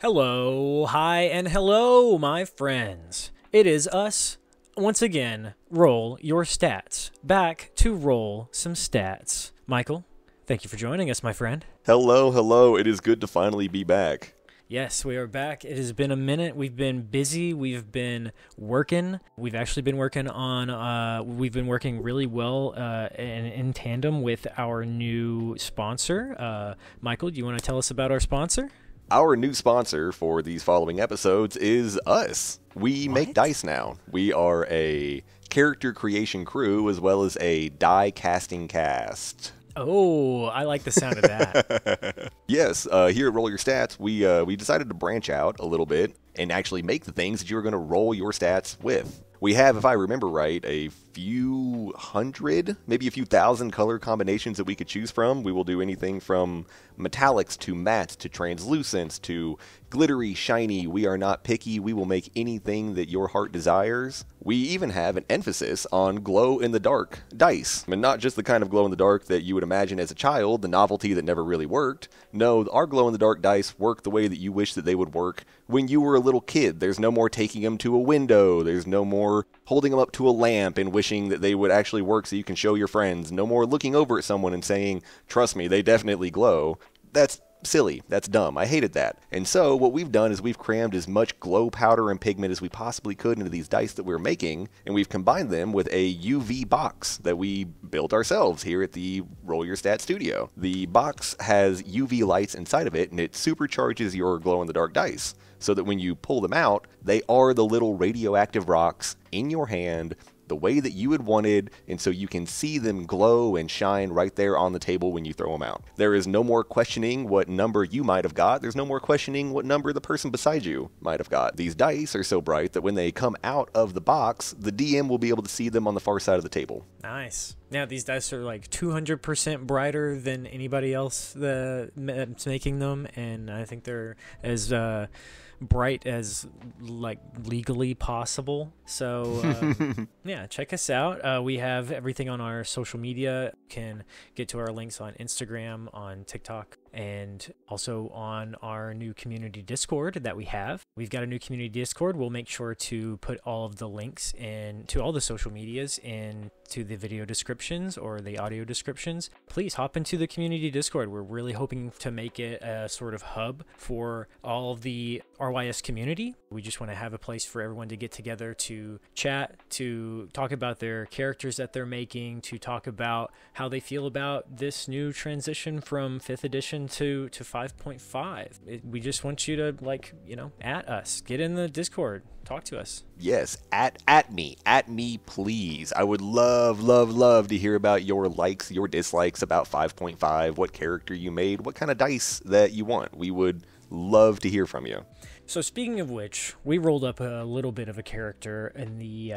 Hello, hi, and hello, my friends. It is us, once again, Roll Your Stats. Back to roll some stats. Michael, thank you for joining us, my friend. Hello, hello. It is good to finally be back. Yes, we are back. It has been a minute. We've been busy. We've been working. We've actually been working on, we've been working really well in tandem with our new sponsor. Michael, do you want to tell us about our sponsor? Our new sponsor for these following episodes is us. We make What? dice now. We are a character creation crew as well as a die casting cast. Oh, I like the sound of that. Yes, here at Roll Your Stats, we decided to branch out a little bit and actually make the things that you're going to roll your stats with. We have, if I remember right, a few hundred, maybe a few thousand color combinations that we could choose from. We will do anything from metallics to mattes to translucents to glittery, shiny. We are not picky. We will make anything that your heart desires. We even have an emphasis on glow-in-the-dark dice. And not just the kind of glow-in-the-dark that you would imagine as a child, the novelty that never really worked. No, our glow-in-the-dark dice work the way that you wish that they would work when you were a little kid. There's no more taking them to a window. There's no more holding them up to a lamp and wishing that they would actually work so you can show your friends. No more looking over at someone and saying, trust me, they definitely glow. That's silly. That's dumb. I hated that. And so what we've done is we've crammed as much glow powder and pigment as we possibly could into these dice that we're making, and we've combined them with a UV box that we built ourselves here at the Roll Your Stat studio. The box has UV lights inside of it, and it supercharges your glow-in-the-dark dice, so that when you pull them out, they are the little radioactive rocks in your hand the way that you had wanted, and so you can see them glow and shine right there on the table when you throw them out. There is no more questioning what number you might have got. There's no more questioning what number the person beside you might have got. These dice are so bright that when they come out of the box, the DM will be able to see them on the far side of the table. Nice. Now, these dice are like 200% brighter than anybody else that's making them, and I think they're as bright as like legally possible. So yeah, check us out. We have everything on our social media. You can get to our links on Instagram, on TikTok, and also on our new community Discord that we have. We've got a new community Discord. We'll make sure to put all of the links in to all the social medias in to the video descriptions or the audio descriptions. Please hop into the community Discord. We're really hoping to make it a sort of hub for all of the RYS community. We just want to have a place for everyone to get together to chat, to talk about their characters that they're making, to talk about how they feel about this new transition from 5th edition to 5.5. We just want you to at us, get in the Discord, talk to us. Yes, at me, please. I would love to hear about your likes, your dislikes about 5.5, what character you made, what kind of dice that you want. We would love to hear from you. So speaking of which, we rolled up a little bit of a character in the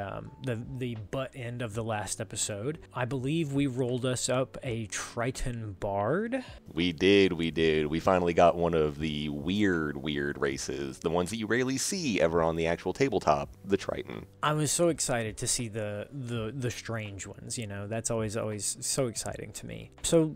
butt end of the last episode. I believe we rolled us up a Triton Bard. We did. We finally got one of the weird races, the ones that you rarely see ever on the actual tabletop, the Triton. I was so excited to see the strange ones, that's always so exciting to me. So,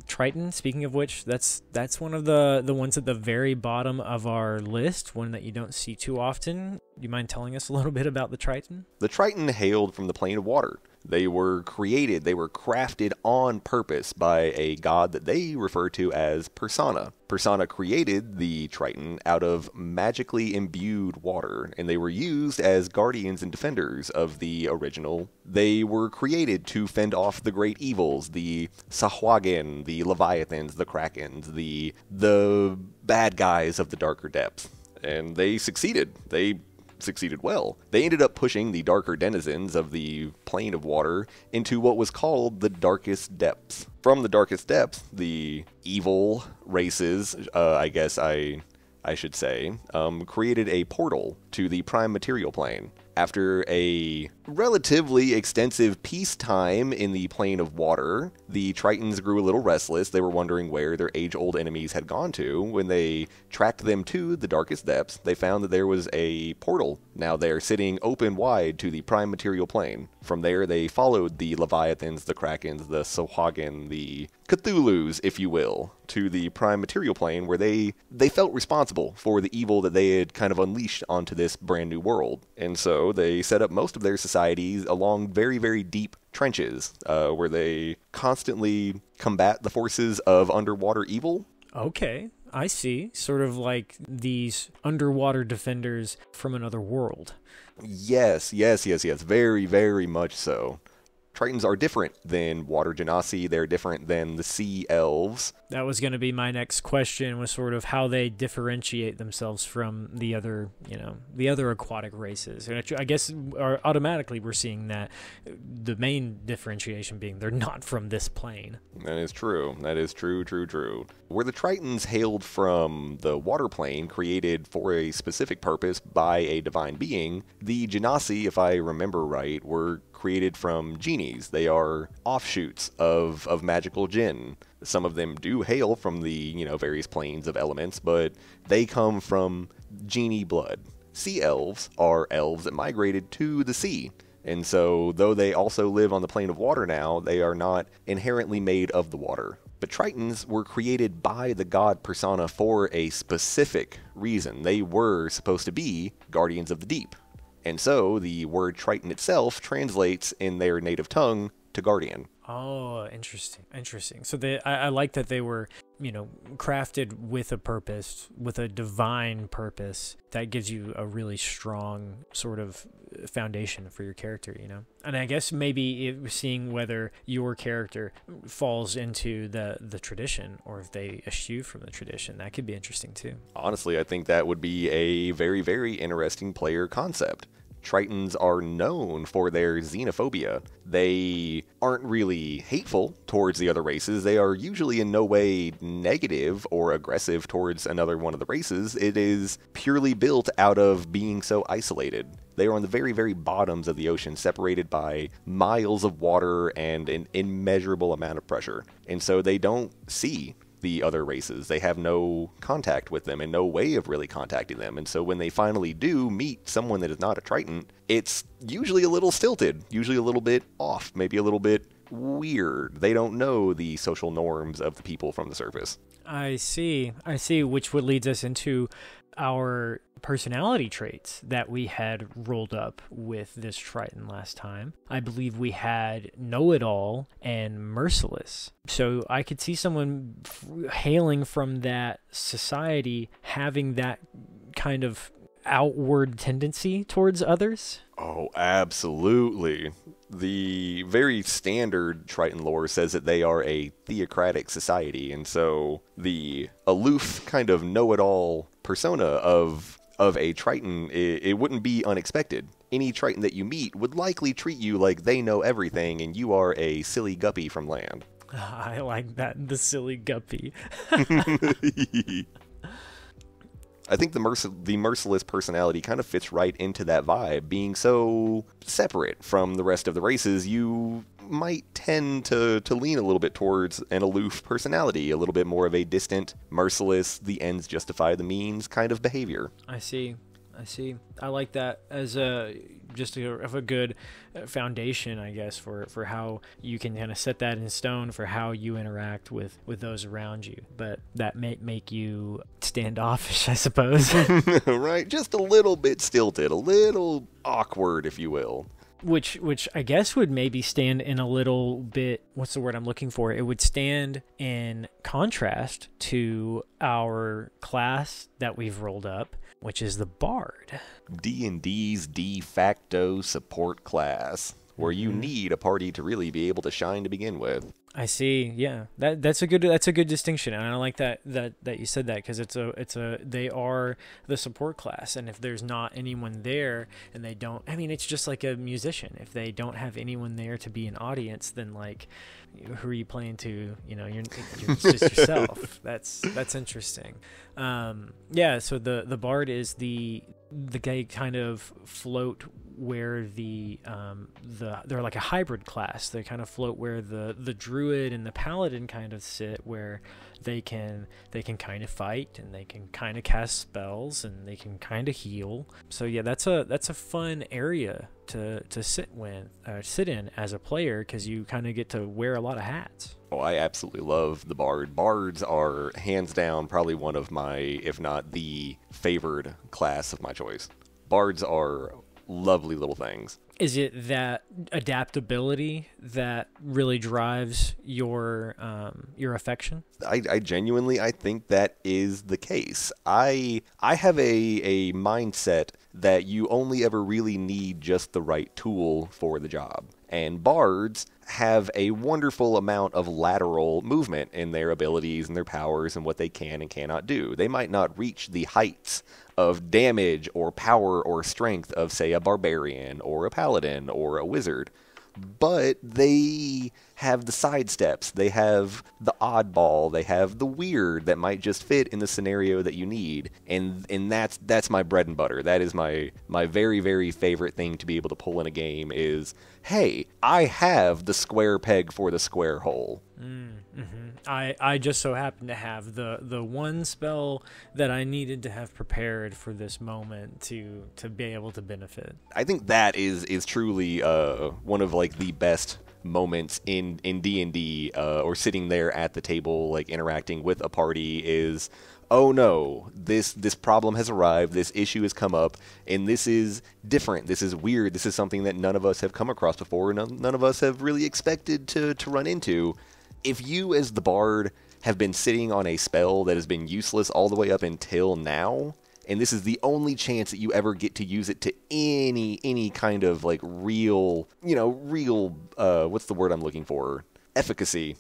Triton, speaking of which, that's one of the ones at the very bottom of our list. One that you don't see too often. Do you mind telling us a little bit about the Triton? The Triton hailed from the plane of water. They were created, they were crafted on purpose by a god that they refer to as Persona. Persona created the Triton out of magically imbued water, and they were used as guardians and defenders of the original. They were created to fend off the great evils, the Sahuagin, the Leviathans, the Krakens, the bad guys of the darker depths. And they succeeded. They succeeded well. They ended up pushing the darker denizens of the plane of water into what was called the darkest depths. From the darkest depths, the evil races, I guess I should say, created a portal to the prime material plane. After a relatively extensive peacetime in the plane of water, the Tritons grew a little restless. They were wondering where their age-old enemies had gone to. When they tracked them to the darkest depths, they found that there was a portal now there sitting open wide to the prime material plane. From there, they followed the Leviathans, the Krakens, the Sohagan, the Cthulhus, if you will, to the prime material plane where they felt responsible for the evil that they had kind of unleashed onto this brand new world. And so they set up most of their societies along very, very deep trenches where they constantly combat the forces of underwater evil. Okay, I see. Sort of like these underwater defenders from another world. Yes. Very, very much so. Tritons are different than water genasi. They're different than the sea elves. That was going to be my next question, was sort of how they differentiate themselves from the other, the other aquatic races. I guess automatically we're seeing that the main differentiation being they're not from this plane. That is true. That is true. Where the Tritons hailed from the water plane created for a specific purpose by a divine being, the genasi, if I remember right, were created from genies. They are offshoots of magical jinn. Some of them do hail from the, various planes of elements, but they come from genie blood. Sea elves are elves that migrated to the sea. And so, though they also live on the plane of water now, they are not inherently made of the water. But Tritons were created by the god persona for a specific reason. They were supposed to be guardians of the deep. And so, the word Triton itself translates in their native tongue to guardian. Oh, interesting. So I like that they were, crafted with a purpose, with a divine purpose that gives you a really strong sort of foundation for your character, And I guess maybe seeing whether your character falls into the tradition or if they eschew from the tradition, that could be interesting too. Honestly, I think that would be a very, very interesting player concept. Tritons are known for their xenophobia. They aren't really hateful towards the other races. They are usually in no way negative or aggressive towards another one of the races. It is purely built out of being so isolated. They are on the very, very bottoms of the ocean, separated by miles of water and an immeasurable amount of pressure. And so they don't see the other races. They have no contact with them and no way of really contacting them. And so when they finally do meet someone that is not a Triton, it's usually a little stilted, usually a little bit off, maybe a little bit weird. They don't know the social norms of the people from the surface. I see, which would leads us into our personality traits that we had rolled up with this Triton last time. I believe we had know-it-all and merciless. So I could see someone hailing from that society having that kind of outward tendency towards others. Oh, absolutely. The very standard Triton lore says that they are a theocratic society, and so the aloof kind of know-it-all persona of a Triton, it wouldn't be unexpected. Any Triton that you meet would likely treat you like they know everything and you are a silly guppy from land. I like that, the silly guppy. I think the merciless personality kind of fits right into that vibe. Being so separate from the rest of the races, you might tend to lean a little bit towards an aloof personality, a little bit more of a distant, merciless, the ends justify the means kind of behavior. I see. I like that as a good foundation, I guess, for how you can kind of set that in stone for how you interact with those around you. But that may make you standoffish, I suppose. Right? Just a little bit stilted, a little awkward, if you will. Which I guess would maybe stand in a little bit, what's the word I'm looking for? It would stand in contrast to our class that we've rolled up, which is the Bard. D&D's de facto support class, where you need a party to really be able to shine to begin with. I see. Yeah, that's a good distinction, and I like that you said that, because they are the support class, and if there's not anyone there, and they don't, I mean, it's just like a musician. If they don't have anyone there to be an audience, then like, who are you playing to? You're just yourself. That's interesting. Yeah. So the Bard is the guy kind of float where they're like a hybrid class. They kind of float where the druid and the paladin kind of sit, where they can kind of fight and they can kind of cast spells and they can kind of heal. So yeah, that's a fun area to sit in as a player, because you kind of get to wear a lot of hats. Oh, I absolutely love the bard. Bards are hands down probably one of my, if not the favored class of my choice. Bards are lovely little things. Is it that adaptability that really drives your affection? I genuinely, I think that is the case. I have a mindset that you only ever really need just the right tool for the job. And bards have a wonderful amount of lateral movement in their abilities and their powers and what they can and cannot do. They might not reach the heights of damage or power or strength of, say, a barbarian or a paladin or a wizard, but they have the sidesteps, they have the oddball, they have the weird that might just fit in the scenario that you need, and that's my bread and butter. That is my very, very favorite thing to be able to pull in a game is, hey, I have the square peg for the square hole. I just so happen to have the one spell that I needed to have prepared for this moment to be able to benefit. I think that is truly one of like the best moments in D&D, or sitting there at the table like interacting with a party is, oh no, this problem has arrived, this issue has come up, and this is different, this is weird, this is something that none of us have come across before, none of us have really expected to run into. If you as the bard have been sitting on a spell that has been useless all the way up until now, and this is the only chance that you ever get to use it to any kind of like real, what's the word I'm looking for? Efficacy.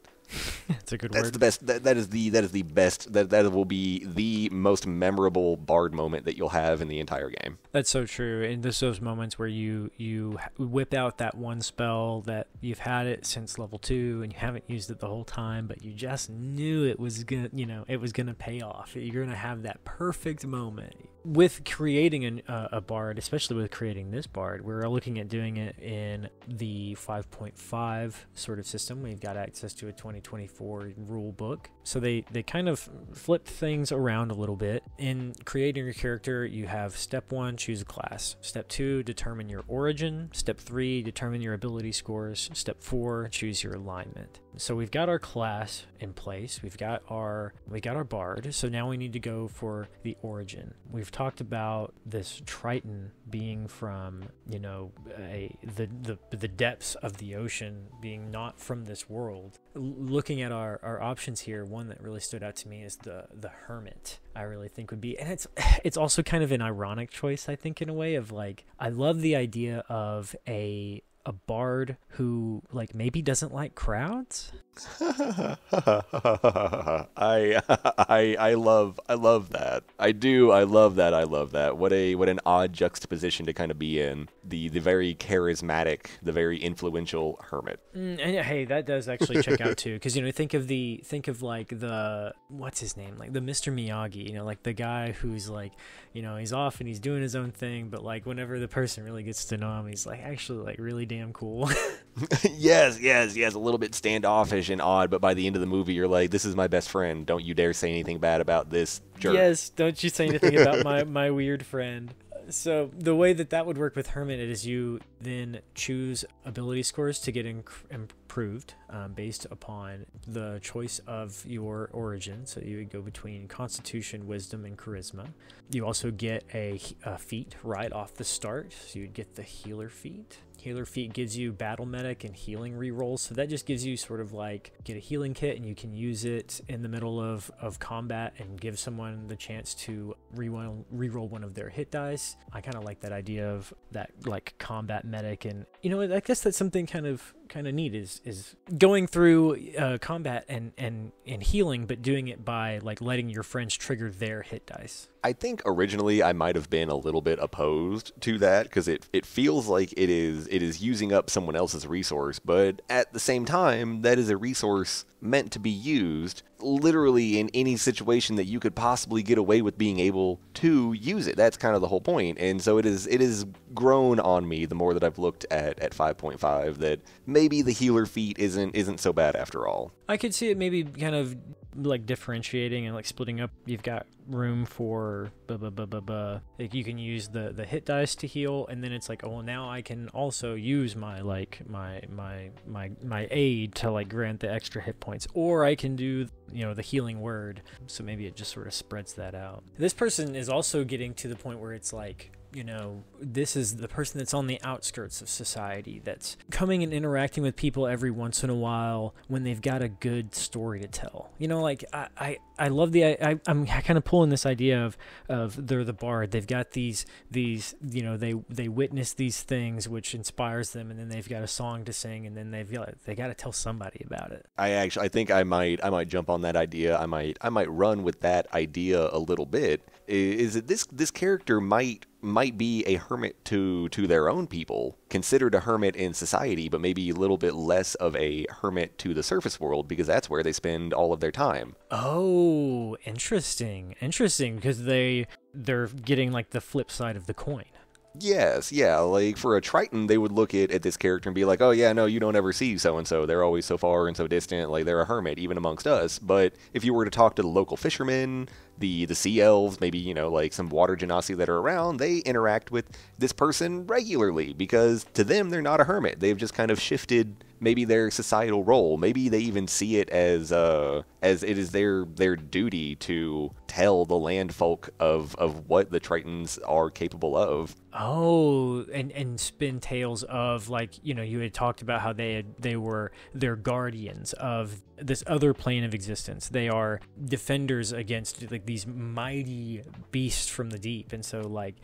That's a good That's word. the best. That is the best. That will be the most memorable bard moment that you'll have in the entire game. That's so true. And there's those moments where you whip out that one spell that you've had it since level 2 and you haven't used it the whole time, but you just knew it was gonna pay off. You're gonna have that perfect moment. With creating a bard, especially with creating this bard, we're looking at doing it in the 5.5 sort of system. We've got access to a 2024 rule book. So they kind of flipped things around a little bit. In creating your character, you have step 1, choose a class. Step 2, determine your origin. Step 3, determine your ability scores. Step 4, choose your alignment. So we've got our class in place. We got our bard. So now we need to go for the origin. We've talked about this Triton being from, the depths of the ocean, being not from this world. Looking at our options here, one that really stood out to me is the hermit. I really think would be, and it's also kind of an ironic choice, I think, in a way of like, I love the idea of a bard who like maybe doesn't like crowds. I love that. I do. I love that. What an odd juxtaposition to kind of be in. The very charismatic, the very influential hermit. And hey, that does actually check out too, because think of like the, what's his name, like the Mr. Miyagi, like the guy who's like, he's off and he's doing his own thing, but like whenever the person really gets to know him, he's like actually like really damn cool. Yes, a little bit standoffish and odd, but by the end of the movie you're like, this is my best friend, don't you dare say anything bad about this jerk. Yes, don't you say anything about my weird friend. So the way that would work with Hermit is you then choose ability scores to get improved based upon the choice of your origin. So you would go between Constitution, Wisdom, and Charisma. You also get a feat right off the start. So you'd get the Healer feat. Healer feat gives you battle medic and healing rerolls, so that just gives you sort of like, get a healing kit and you can use it in the middle of combat and give someone the chance to reroll one of their hit dice. I kind of like that idea of that like combat medic, and I guess that's something kind of neat is going through combat and healing, but doing it by like letting your friends trigger their hit dice. I think originally I might have been a little bit opposed to that because it feels like it is using up someone else's resource, but at the same time, that is a resource meant to be used literally in any situation that you could possibly get away with being able to use it. That's kind of the whole point. And so it is grown on me the more that I've looked at 5.5 that maybe the healer feat isn't so bad after all. I could see it maybe kind of like differentiating and like splitting up. You've got room for like you can use the hit dice to heal, and then it's like, oh well, now I can also use my aid to like grant the extra hit points, or I can do the healing word. So maybe it just sort of spreads that out. This person is also getting to the point where it's like, this is the person that's on the outskirts of society, that's coming and interacting with people every once in a while when they've got a good story to tell. Like I love I'm kind of pulling this idea of they're the bard. They've got these they witness these things which inspires them, and then they've got a song to sing, and then they got to tell somebody about it. I think I might jump on that idea. I might run with that idea a little bit. Is that this character might be a hermit to their own people, considered a hermit in society, but maybe a little bit less of a hermit to the surface world, because that's where they spend all of their time. Oh, interesting, because they're getting like the flip side of the coin. Yes, yeah, like for a Triton, they would look at this character and be like, oh yeah, no, you don't ever see so-and-so, they're always so far and so distant, like they're a hermit, even amongst us. But if you were to talk to the local fishermen, the sea elves, maybe, like some water genasi that are around, they interact with this person regularly, because to them, they're not a hermit. They've just kind of shifted maybe their societal role. Maybe they even see it as it is their duty to tell the land folk of what the Tritons are capable of. Oh, and spin tales of, like, you had talked about how they were their guardians of this other plane of existence. They are defenders against like these mighty beasts from the deep. And so like,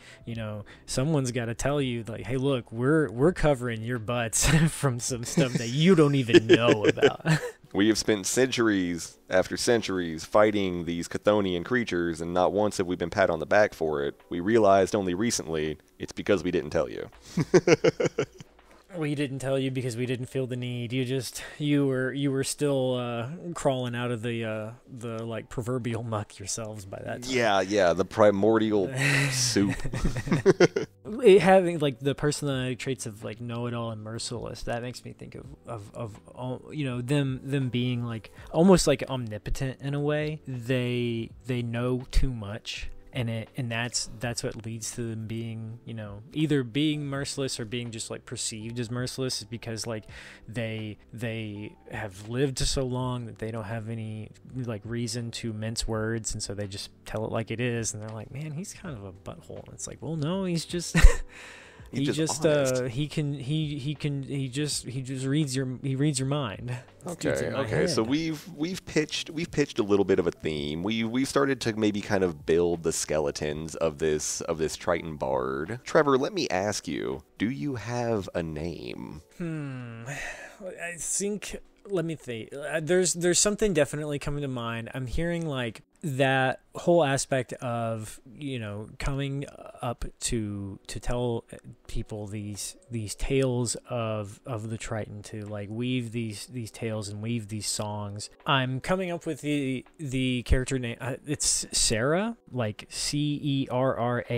someone's got to tell you like, hey, look, we're covering your butts from some stuff that you don't even know about. We have spent centuries after centuries fighting these Chthonian creatures, and not once have we been pat on the back for it. We realized only recently it's because we didn't tell you. We didn't tell you because we didn't feel the need. You were still crawling out of the like proverbial muck yourselves by that time. Yeah, the primordial soup. Having like the personality traits of like know-it-all and merciless, that makes me think of them being like almost like omnipotent in a way. They know too much. And that's what leads to them being, either being merciless or being just like perceived as merciless, is because like they have lived so long that they don't have any like reason to mince words, and so they just tell it like it is, and they're like, man, he's kind of a butthole. And it's like, well, no, he's just he just reads your mind. Okay. So we've pitched a little bit of a theme. We've started to maybe kind of build the skeletons of this Triton bard. Trevor, let me ask you, do you have a name? I think, let me think. There's something definitely coming to mind. I'm hearing like that whole aspect of coming up to tell people these tales of the Triton, to like weave these tales and weave these songs. I'm coming up with the character name. It's Cerrah, like Cerrah.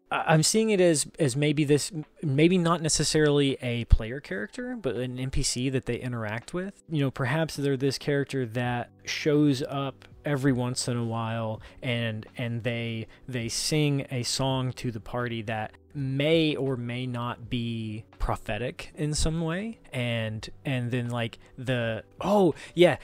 I'm seeing it as maybe not necessarily a player character, but an NPC that they interact with. Perhaps they're this character that shows up every once in a while, and they sing a song to the party that may or may not be prophetic in some way, and then like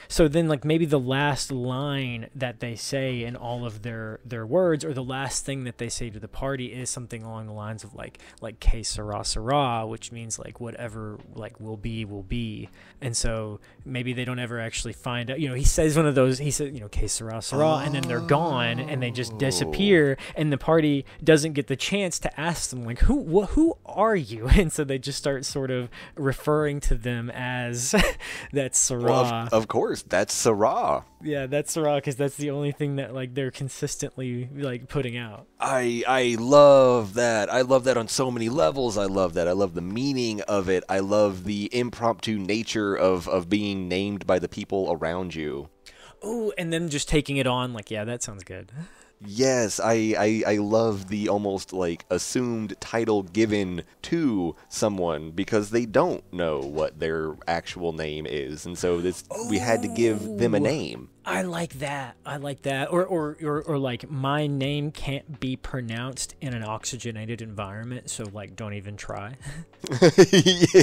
so then like maybe the last line that they say in all of their words, or the last thing that they say to the party, is something along the lines of like Cerrah Cerrah, which means like whatever like will be. And so maybe they don't ever actually find out. He says one of those, he said Cerrah Cerrah, and then they're gone and they just disappear, and the party doesn't get the chance to ask them like, who are you? And so they just start sort of referring to them as that's Cerrah. Well, of course, that's Cerrah. Yeah, that's Cerrah, because that's the only thing that like they're consistently like putting out. I love that. I love that on so many levels. I love that. I love the meaning of it. I love the impromptu nature of being named by the people around you. Oh, and then just taking it on, like, yeah, that sounds good. Yes, I love the almost like assumed title given to someone because they don't know what their actual name is, and so we had to give them a name. I like that. I like that. Or like, my name can't be pronounced in an oxygenated environment, so like, don't even try.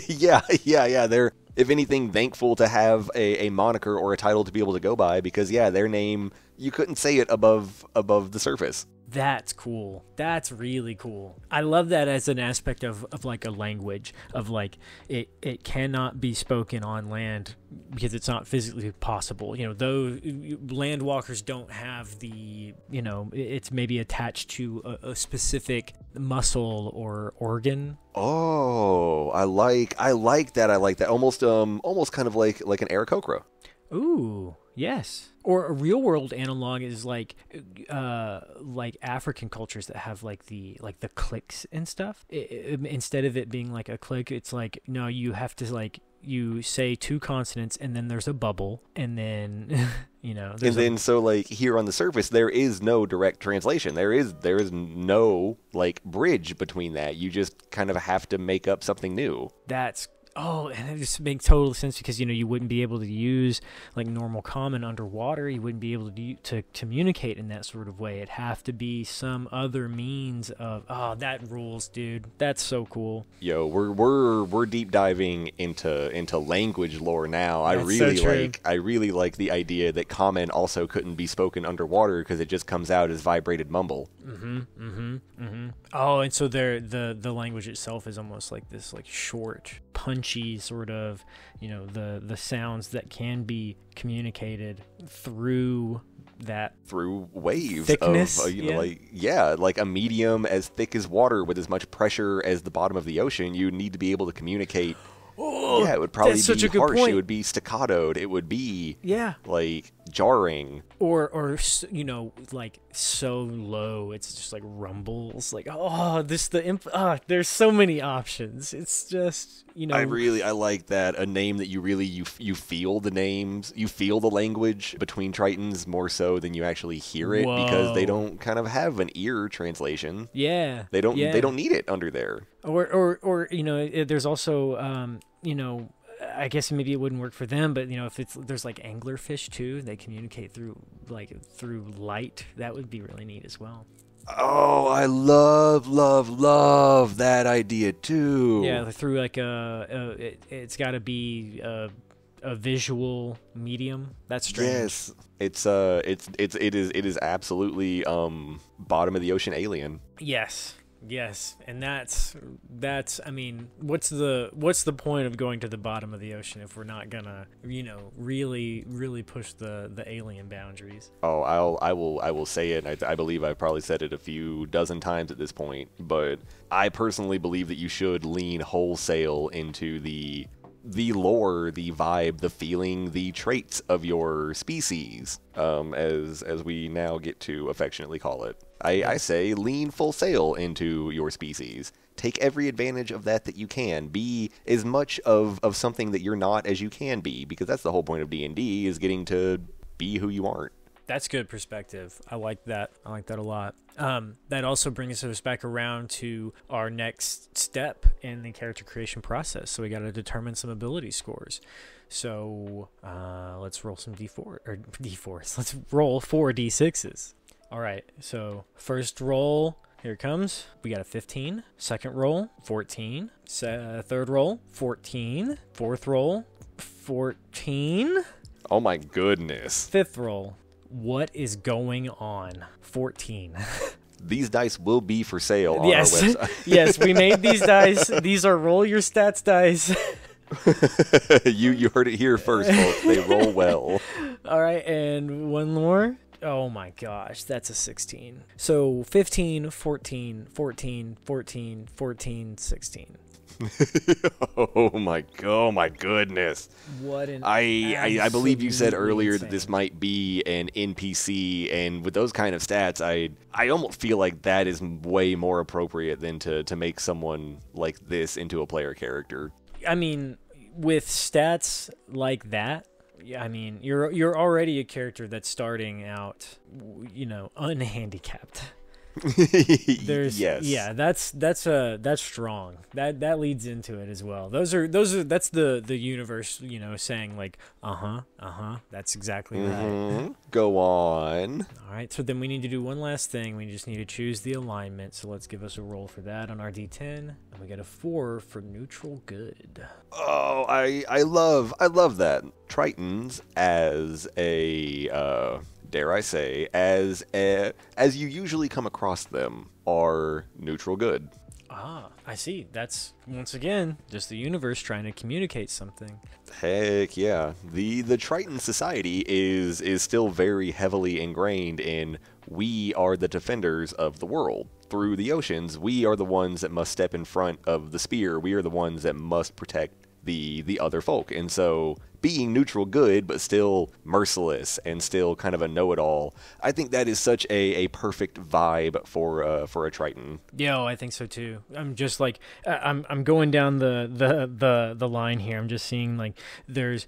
Yeah. They're, if anything, thankful to have a moniker or a title to be able to go by because, yeah, their name, you couldn't say it above the surface. That's cool. That's really cool. I love that as an aspect of like a language, of like it cannot be spoken on land because it's not physically possible. You know, though landwalkers don't have the, you know, it's maybe attached to a specific muscle or organ. Oh, I like that. I like that. Almost kind of like an Aarakocra. Ooh, yes. Or a real world analog is like African cultures that have like the clicks and stuff. Instead of it being like a click, it's like, no, you have to like, you say two consonants and then there's a bubble and then you know. And then so like here on the surface there is no direct translation. There is no like bridge between that. You just kind of have to make up something new. And it just makes total sense because, you know, you wouldn't be able to use like normal common underwater. You wouldn't be able to communicate in that sort of way. It'd have to be some other means of, that rules, dude. That's so cool. Yo, we're deep diving into language lore now. I really like the idea that common also couldn't be spoken underwater because it just comes out as vibrated mumble. Oh, and so the language itself is almost like this like short, punchy sort of, you know, the sounds that can be communicated through waves thickness, of like a medium as thick as water with as much pressure as the bottom of the ocean. You need to be able to communicate. Oh, yeah, it would probably be harsh. Point. It would be staccatoed. It would be like jarring, or you know, like so low it's just like rumbles. Like, there's so many options. It's just, you know, I like that, a name that you really you feel the names, you feel the language between Tritons more so than you actually hear it. Whoa. Because they don't kind of have an ear translation. Yeah, they don't need it under there. Or you know, there's also you know, I guess maybe it wouldn't work for them, but you know, if there's like anglerfish too, they communicate through light. That would be really neat as well. Oh, I love that idea too. Yeah, through like it's got to be a visual medium. That's strange. Yes, it is absolutely bottom of the ocean alien. Yes, and that's I mean, what's the point of going to the bottom of the ocean if we're not gonna, you know, really push the alien boundaries? Oh, I will say it. I believe I've probably said it a few dozen times at this point, but I personally believe that you should lean wholesale into the lore, the vibe, the feeling, the traits of your species, as we now get to affectionately call it. I say lean full sail into your species. Take every advantage of that you can. Be as much of something that you're not as you can be, because that's the whole point of D&D, is getting to be who you aren't. That's good perspective. I like that. I like that a lot. That also brings us back around to our next step in the character creation process. So we got to determine some ability scores. So let's roll some D4s. Let's roll 4 D6s. All right. So first roll, here it comes. We got a 15. Second roll, 14. Third roll, 14. Fourth roll, 14. Oh my goodness. Fifth roll. What is going on? 14. These dice will be for sale on our website. Yes, we made these dice. These are roll your stats dice. You heard it here first, folks. They roll well. All right, and one more. Oh my gosh, that's a 16. So 15, 14, 14, 14, 14, 16. Oh my goodness. What an I believe you said earlier that this might be an NPC, and with those kind of stats, I almost feel like that is way more appropriate than to make someone like this into a player character. I mean, with stats like that, yeah, I mean, you're already a character that's starting out, unhandicapped. Yes. Yeah, that's strong. That leads into it as well. That's the universe, saying like, that's exactly right. Go on. All right, so then we need to do one last thing. We just need to choose the alignment. So let's give us a roll for that on our D10, and we get a 4 for neutral good. Oh, I love that. Tritons as a dare I say, as you usually come across them, are neutral good. Ah, I see. That's, once again, just the universe trying to communicate something. Heck yeah. The Triton society is still very heavily ingrained in we are the defenders of the world. Through the oceans, we are the ones that must step in front of the spear. We are the ones that must protect the other folk. And so being neutral good, but still merciless and still kind of a know-it-all, I think that is such a perfect vibe for a Triton. Yeah, I think so too. I'm just like, I'm going down the line here. I'm just seeing like there's,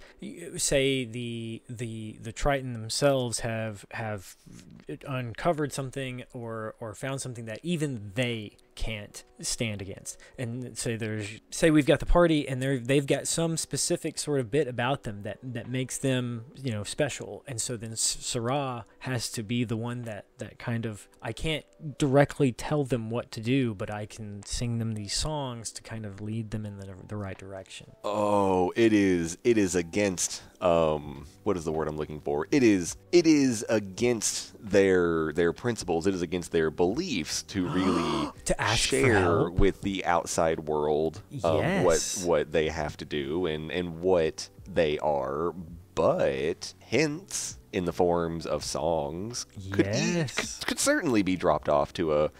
say the Triton themselves have uncovered something or found something that even they can't stand against, and say we've got the party and they've got some specific sort of bit about them that makes them special, and so then Cerrah has to be the one that kind of, I can't directly tell them what to do, but I can sing them these songs to kind of lead them in the right direction. Oh, it is against what is the word I'm looking for? It is against their principles. It is against their beliefs to really to ask share for help with the outside world yes. what they have to do and what they are, but hints in the forms of songs could certainly be dropped off to a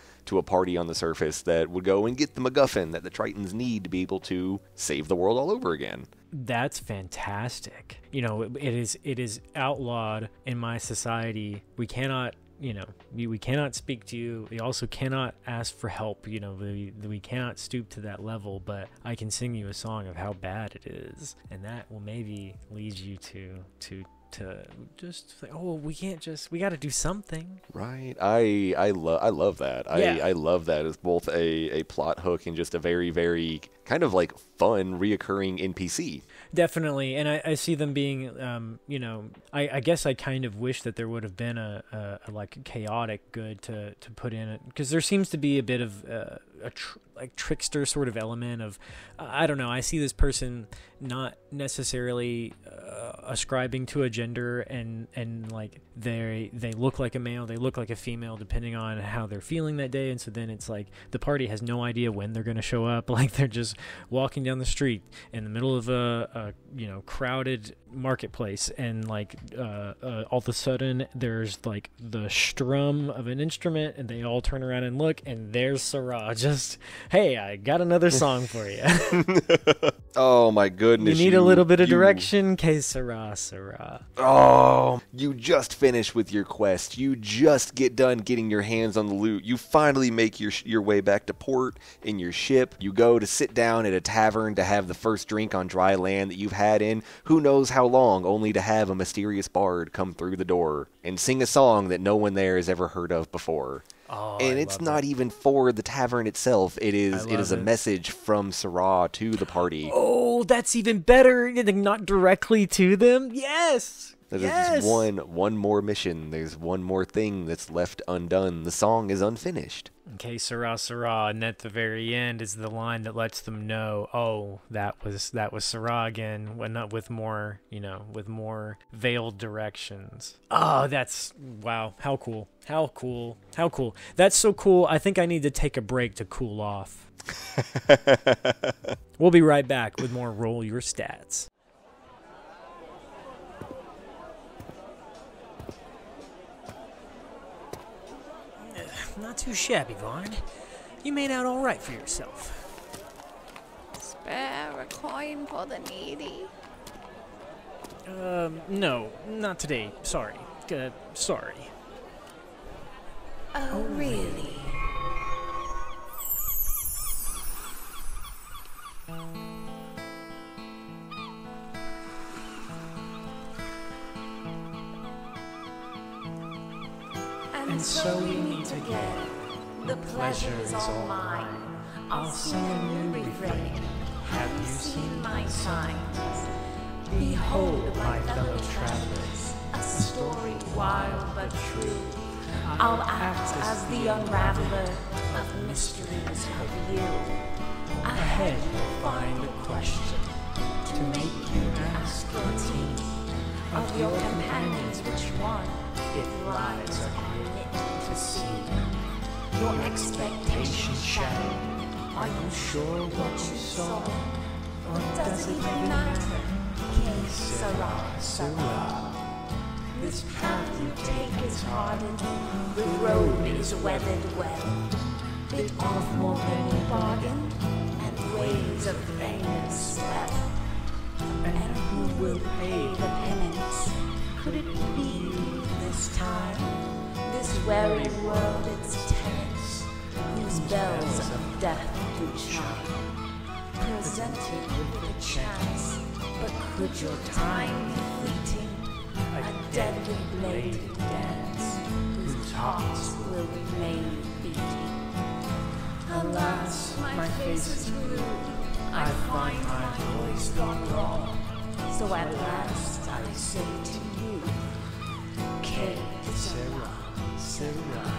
party on the surface that would go and get the MacGuffin that the Tritons need to be able to save the world all over again. That's fantastic. It is outlawed in my society. We cannot, we cannot speak to you. We also cannot ask for help. We cannot stoop to that level, but I can sing you a song of how bad it is. And that will maybe lead you to just like, oh, we got to do something. Right. I love that. Yeah. I love that as both a plot hook and just a very, very kind of like fun reoccurring NPC. Definitely, and I see them being, I guess I kind of wish that there would have been a chaotic good to put in it, because there seems to be a bit of trickster sort of element of, I don't know, I see this person not necessarily ascribing to a gender, and like they look like a male, they look like a female, depending on how they're feeling that day, and so then it's like the party has no idea when they're going to show up, like they're just walking down the street in the middle of a crowded marketplace, and like all of a sudden there's like the strum of an instrument, and they all turn around and look, and there's Cerrah, just, hey, I got another song for you. Oh my goodness. You need a little bit of direction? Que Cerrah, Cerrah. Oh, you just finished with your quest. You just get done getting your hands on the loot. You finally make your way back to port in your ship. You go to sit down at a tavern to have the first drink on dry land that you've had in who knows how long, only to have a mysterious bard come through the door and sing a song that no one there has ever heard of before. Oh, and it's not even for the tavern itself. It is a message from Cerrah to the party. Oh, that's even better. Not directly to them. Yes. There's one more mission. There's one more thing that's left undone. The song is unfinished. Okay, Cerrah, Cerrah, and at the very end is the line that lets them know, oh, that was Cerrah again, not with more, with more veiled directions. Oh, that's, wow, how cool. How cool. How cool. That's so cool. I think I need to take a break to cool off. We'll be right back with more Roll Your Stats. Not too shabby, Varn. You made out all right for yourself. Spare a coin for the needy. No, not today. Sorry. Sorry. Oh, really? so we meet again. The pleasure is all mine. I'll sing a new refrain. Have you seen my signs? Behold, my fellow travelers, a story wild but true. I'll act as the unraveler of mysteries of you. Ahead you'll find a question to make you ask your team. Of your companions, which one, if lives are knit to see? Your expectations shattered. Are you sure what you saw? Or does it even matter? Cerrah, Cerrah. This path you take is hardened. The road is weathered well. Bit off more than you bargained, and waves of anger swell. And who will pay the penance? Could it be this time? This very world, its tenants, whose bells of death do chime. Presented with a chance, but could your time be fleeting? A deadly bladed dance, whose hearts will remain beating. Alas, my face is blue. I find my voice gone wrong. So at last I say to you, Cerrah, Cerrah.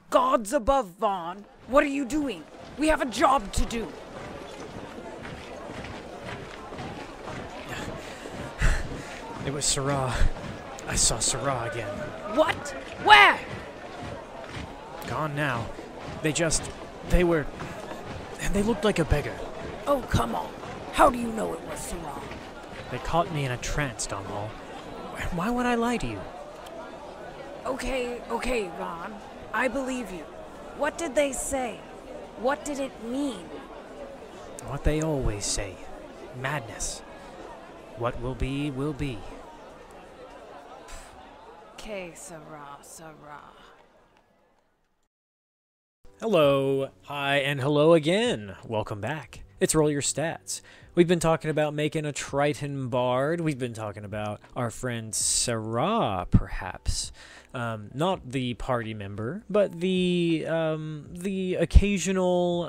Gods above, Vaughn! What are you doing? We have a job to do. It was Cerrah. I saw Cerrah again. What? Where? Gone now. They looked like a beggar. Oh, come on. How do you know it was Cerrah? They caught me in a trance, Domhnall. Why would I lie to you? Okay, Vaughn. I believe you. What did they say? What did it mean? What they always say. Madness. What will be, will be. Okay, Cerrah. Hello, hi, and hello again. Welcome back. It's Roll Your Stats. We've been talking about making a Triton Bard. We've been talking about our friend Cerrah, perhaps. Not the party member, but the occasional,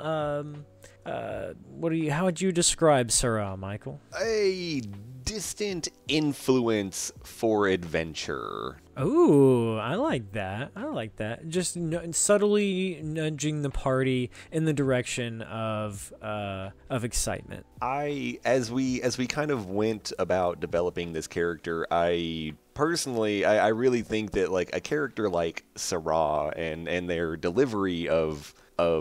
how would you describe Cerrah, Michael? A distant influence for adventure. Ooh, I like that. Just subtly nudging the party in the direction of excitement. As we kind of went about developing this character, I really think that like a character like Cerrah and their delivery of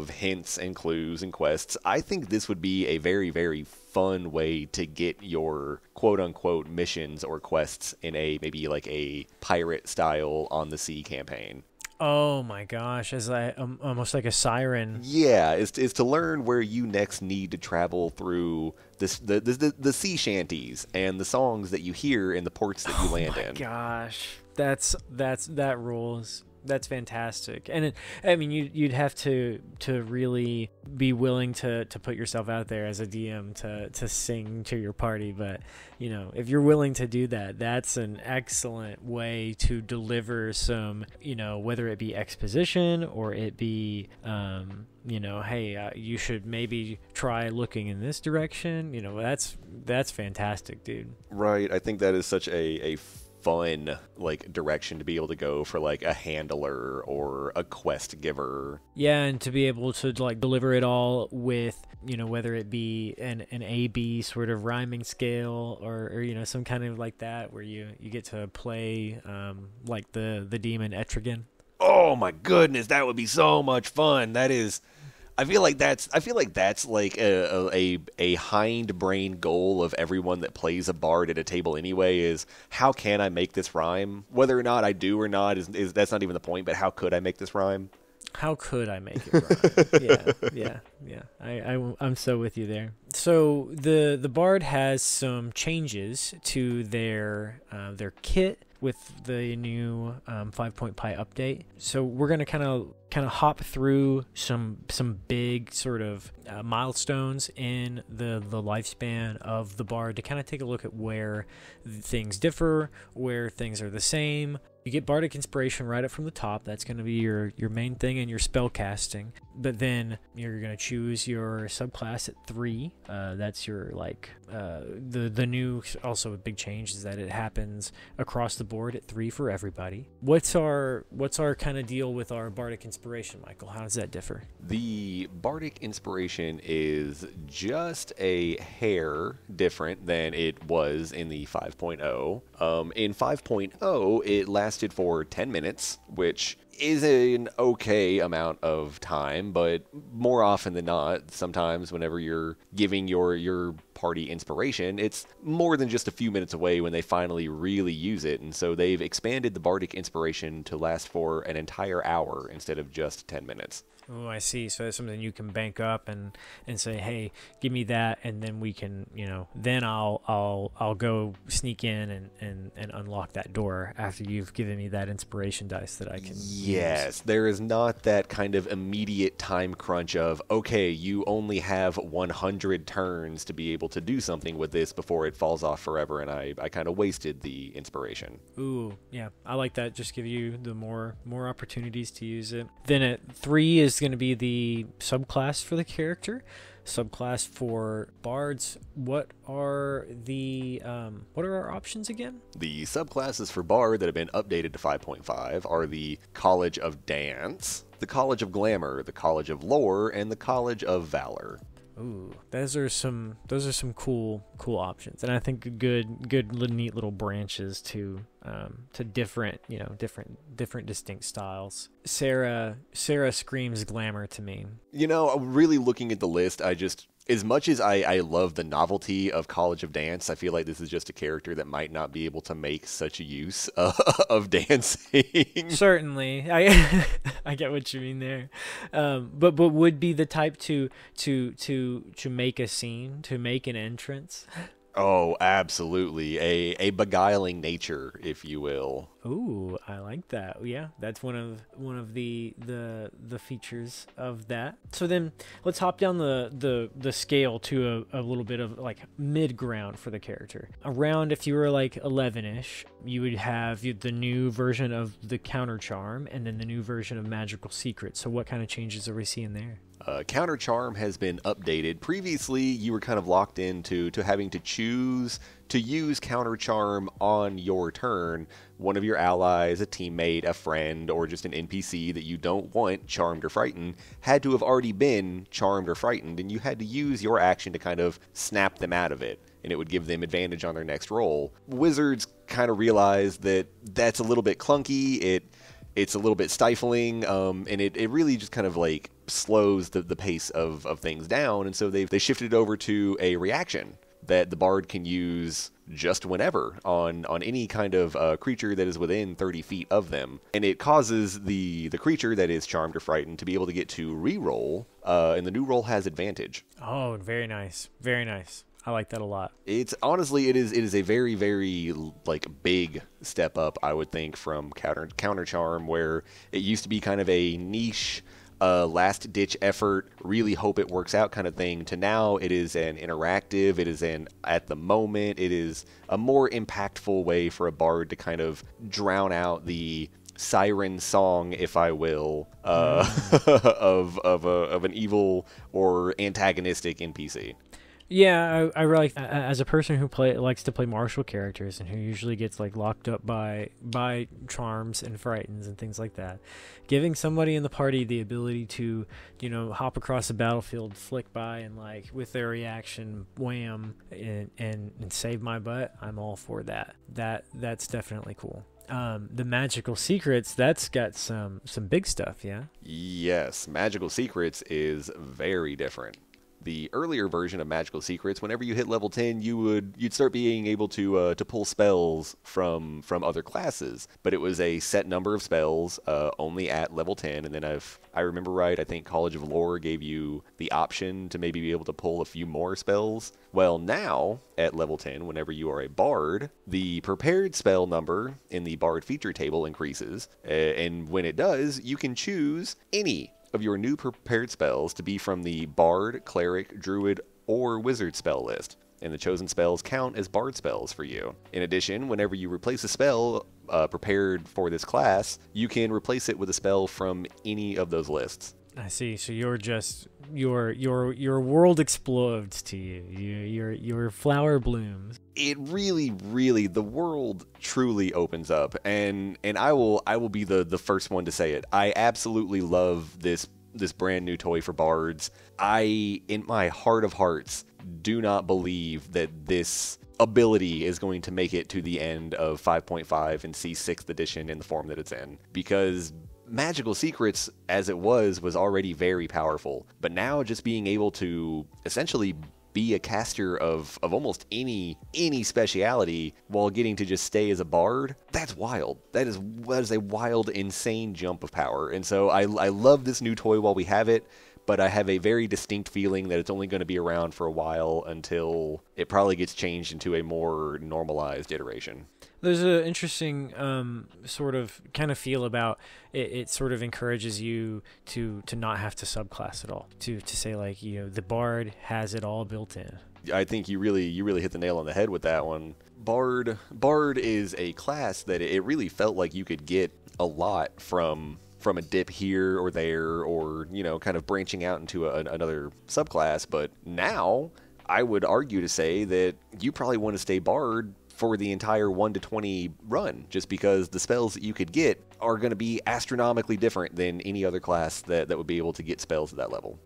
hints and clues and quests, I think this would be a very, very fun way to get your quote-unquote missions or quests in maybe like a pirate style on the sea campaign. Oh my gosh, as almost like a siren. Yeah, is to learn where you next need to travel through the sea shanties and the songs that you hear in the ports that you land in. Oh my gosh, that rules. That's fantastic. And you'd have to really be willing to put yourself out there as a DM to sing to your party. But, if you're willing to do that, that's an excellent way to deliver some, whether it be exposition or it be, hey, you should maybe try looking in this direction. That's fantastic, dude. Right. I think that is such a fun direction to be able to go for a handler or a quest giver. Yeah, and to be able to deliver it all with whether it be an A-B sort of rhyming scale or some kind of like that where you get to play the demon Etrigan. Oh my goodness, that would be so much fun. That is I feel like that's like a hindbrain goal of everyone that plays a bard at a table anyway. Is how can I make this rhyme? Whether or not I do or not is that's not even the point. But how could I make this rhyme? How could I make it rhyme? Yeah. I'm so with you there. So the bard has some changes to their kit with the new 5-point pie update. So we're gonna kind of hop through some big sort of milestones in the lifespan of the bard to kind of take a look at where things differ, where things are the same. You get bardic inspiration right up from the top. That's going to be your main thing in your spell casting. But then you're going to choose your subclass at 3. That's your the new, also a big change is that it happens across the board at 3 for everybody. What's our kind of deal with our bardic inspiration, Michael? How does that differ? The bardic inspiration is just a hair different than it was in the 5.0. In 5.0, it lasted for 10 minutes, which is an okay amount of time, but more often than not, sometimes whenever you're giving your party inspiration, it's more than just a few minutes away when they finally really use it. And so they've expanded the bardic inspiration to last for an entire hour instead of just 10 minutes. Oh, I see. So that's something you can bank up and say, hey, give me that, and then we can, then I'll go sneak in and unlock that door after you've given me that inspiration dice that I can Yes, use. there is not that kind of immediate time crunch of, okay, you only have 100 turns to be able to do something with this before it falls off forever, and I kind of wasted the inspiration. Ooh, yeah, I like that. Just give you the more opportunities to use it. Then at 3 is going to be the subclass for the character. Subclass for bards. What are our options again? The subclasses for bard that have been updated to 5.5 are the College of Dance, the College of Glamour, the College of Lore, and the College of Valor. Ooh, those are some cool options, and I think good neat little branches to different distinct styles. Cerrah screams glamour to me. Really looking at the list, as much as I love the novelty of College of Dance, I feel like this is just a character that might not be able to make such a use of dancing. Certainly, I get what you mean there, but would be the type to make a scene, to make an entrance. Oh, absolutely. A beguiling nature, if you will. Ooh, I like that. Yeah, that's one of the features of that. So then let's hop down the scale to a little bit of like mid ground for the character. Around, if you were like 11ish, you would have the new version of the counter charm and then the new version of magical secret. So what kind of changes are we seeing there? Counter Charm has been updated. Previously, you were kind of locked into having to choose to use Counter Charm on your turn. One of your allies, a teammate, a friend, or just an NPC that you don't want charmed or frightened had to have already been charmed or frightened, and you had to use your action to kind of snap them out of it, and it would give them advantage on their next roll. Wizards kind of realized that that's a little bit clunky. It's a little bit stifling, and it really just kind of like slows the pace of things down, and so they shifted over to a reaction that the bard can use just whenever on any kind of creature that is within 30 feet of them, and it causes the creature that is charmed or frightened to be able to get to re-roll, and the new roll has advantage. Oh, very nice, very nice. I like that a lot. It's honestly, it is a very, very like big step up, I would think, from counter charm, where it used to be kind of a niche, last ditch effort, really hope it works out kind of thing, to now it is an interactive, it is an at the moment, it is a more impactful way for a bard to kind of drown out the siren song, if I will, of an evil or antagonistic NPC. Yeah, I really, as a person who likes to play martial characters and who usually gets like locked up by charms and frightens and things like that, giving somebody in the party the ability to, hop across the battlefield, flick by, and like with their reaction, wham, and save my butt, I'm all for that. That's definitely cool. The magical secrets, that's got some big stuff, yeah? Yes, Magical Secrets is very different. The earlier version of Magical Secrets, whenever you hit level 10, you'd start being able to pull spells from other classes, but it was a set number of spells only at level 10. And then if I remember right, I think College of Lore gave you the option to maybe be able to pull a few more spells. Well, now at level 10, whenever you are a bard, the prepared spell number in the bard feature table increases, and when it does, you can choose any of your new prepared spells to be from the Bard, Cleric, Druid, or Wizard spell list, and the chosen spells count as Bard spells for you. In addition, whenever you replace a spell prepared for this class, you can replace it with a spell from any of those lists. I see. So you're just your world explodes to you. Your flower blooms. It really, the world truly opens up, and I will be the first one to say it. I absolutely love this brand new toy for bards. I, in my heart of hearts, do not believe that this ability is going to make it to the end of 5.5 and see 6th edition in the form that it's in, because Magical Secrets, as it was already very powerful. But now just being able to essentially be a caster of almost any speciality while getting to just stay as a bard, that's wild. That is a wild, insane jump of power. And so I love this new toy while we have it, but I have a very distinct feeling that it's only going to be around for a while until it probably gets changed into a more normalized iteration. There's an interesting sort of kind of feel about it. It sort of encourages you to not have to subclass at all. To say, like, the bard has it all built in. I think you really hit the nail on the head with that one. Bard is a class that it really felt like you could get a lot from a dip here or there, or kind of branching out into another subclass. But now I would argue to say that you probably want to stay bard for the entire 1 to 20 run, just because the spells that you could get are going to be astronomically different than any other class that would be able to get spells at that level.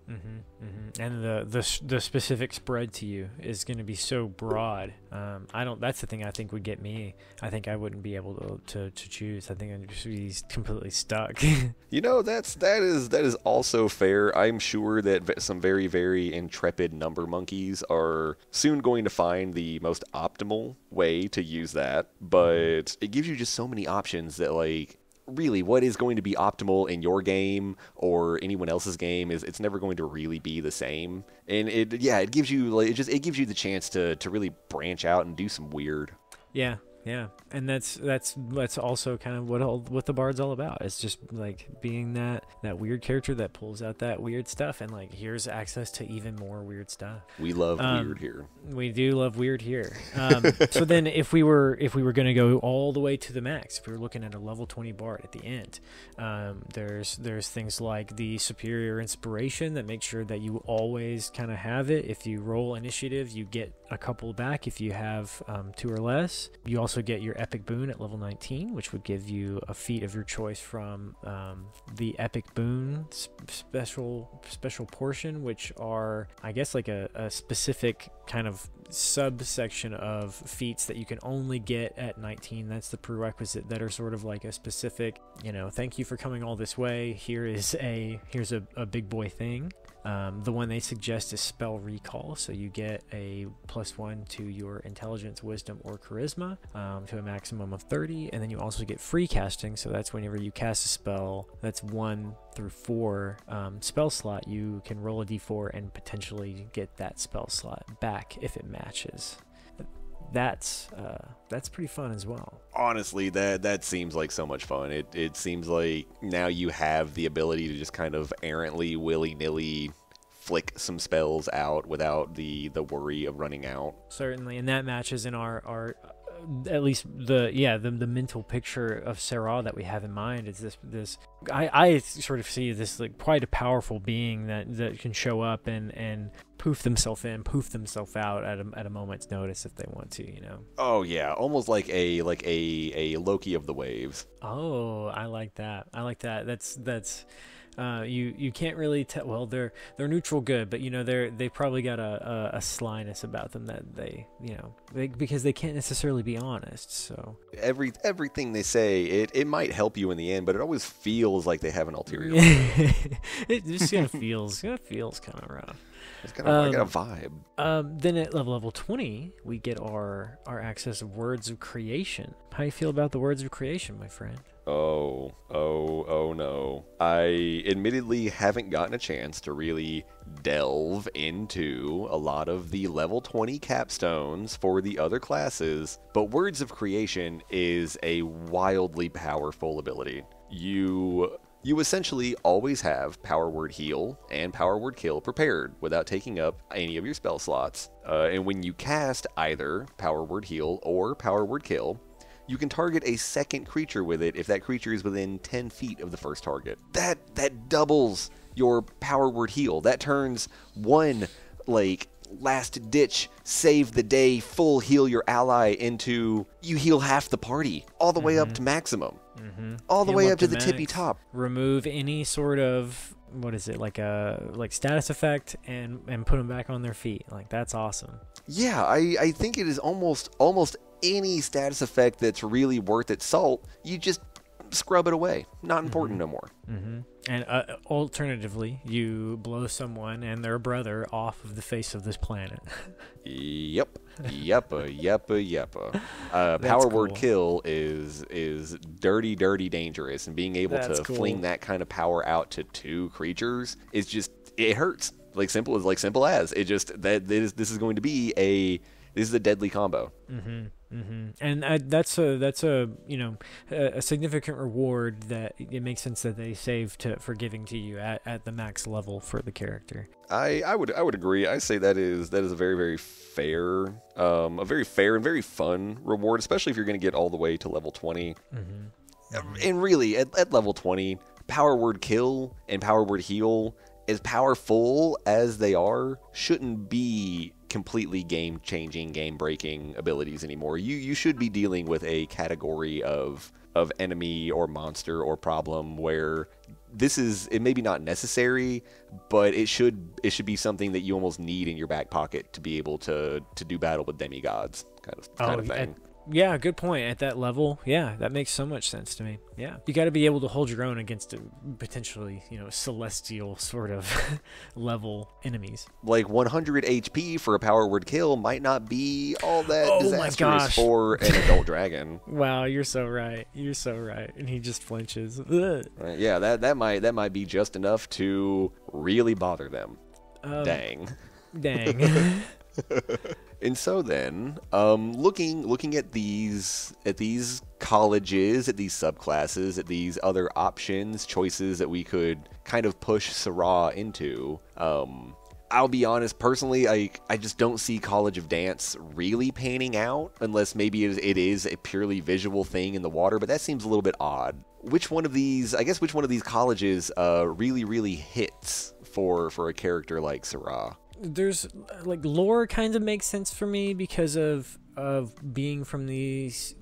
And the specific spread to you is going to be so broad. That's the thing I think would get me. I think I wouldn't be able to choose. I think I'd just be completely stuck. That is also fair. I'm sure that some very, very intrepid number monkeys are soon going to find the most optimal way to use that, but it gives you just so many options that, like, really what is going to be optimal in your game or anyone else's game it's never going to really be the same. And it gives you it gives you the chance to really branch out and do some weird. Yeah, and that's also kind of what the bard's all about. It's just like being that weird character that pulls out that weird stuff, and like here's access to even more weird stuff. We love weird here. We do love weird here. So then, if we were going to go all the way to the max, if we were looking at a level 20 bard at the end, there's things like the superior inspiration that makes sure that you always kind of have it. If you roll initiative, you get a couple back if you have 2 or less. You also get your epic boon at level 19, which would give you a feat of your choice from the epic boon special portion, which are, I guess, like a specific kind of subsection of feats that you can only get at 19. That's the prerequisite, that are sort of like a specific, thank you for coming all this way. Here's a big boy thing. The one they suggest is spell recall, so you get a +1 to your intelligence, wisdom, or charisma to a maximum of 30, and then you also get free casting, so that's whenever you cast a spell that's 1 through 4 spell slot, you can roll a d4 and potentially get that spell slot back if it matches. That's pretty fun as well. Honestly, that seems like so much fun. It seems like now you have the ability to just kind of errantly, willy-nilly flick some spells out without the worry of running out. Certainly, and that matches in our at least the mental picture of Cerrah that we have in mind is this I sort of see this like quite a powerful being that can show up and poof themselves out at a moment's notice if they want to, Oh yeah, almost like a Loki of the waves. Oh, I like that. That's You can't really tell. Well, they're neutral good, but they probably got a slyness about them that because they can't necessarily be honest. So everything they say, it might help you in the end, but it always feels like they have an ulterior. It just kind of feels kind of rough. It's kind of like a vibe. Then at level 20, we get our access of words of creation. How do you feel about the words of creation, my friend? Oh no. I admittedly haven't gotten a chance to really delve into a lot of the level 20 capstones for the other classes, but Words of Creation is a wildly powerful ability. You essentially always have Power Word Heal and Power Word Kill prepared without taking up any of your spell slots. And when you cast either Power Word Heal or Power Word Kill, you can target a second creature with it if that creature is within 10 feet of the first target. That doubles your Power Word Heal. That turns one, last ditch, save the day, full heal your ally into you heal half the party, all the way up to maximum. All the way up to the tippy top. Remove any sort of, what is it, like status effect and put them back on their feet. That's awesome. Yeah, I think it is almost any status effect that's really worth its salt. You just scrub it away. Not important no more. And alternatively, you blow someone and their brother off of the face of this planet. Yep. Power Word Kill is dirty dangerous, and being able to fling that kind of power out to two creatures is just, it hurts. Simple as it just this is going to be a deadly combo. And that's a significant reward that it makes sense that they save for giving to you at the max level for the character. I would agree. I say that is a very, very fair, a very fair and very fun reward, especially if you're going to get all the way to level 20. And really, at level 20, Power Word Kill and Power Word Heal, as powerful as they are, shouldn't be completely game-changing, game-breaking abilities anymore. You should be dealing with a category of enemy or monster or problem where it may be not necessary, but it should be something that you almost need in your back pocket to be able to do battle with demigods kind of thing. Yeah, good point. At that level, yeah, that makes so much sense to me. Yeah, you got to be able to hold your own against potentially, celestial sort of level enemies. 100 HP for a Power Word Kill might not be all that disastrous for an adult dragon. Wow, you're so right. And he just flinches. Right, yeah, that might be just enough to really bother them. Dang. And so then, looking at these colleges, at these subclasses, at these other options, choices that we could kind of push Cerrah into, I'll be honest, personally, I just don't see College of Dance really panning out, unless maybe it is a purely visual thing in the water, but that seems a little bit odd. Which one of these colleges really, really hits for a character like Cerrah? There's lore kind of makes sense for me because of being from these,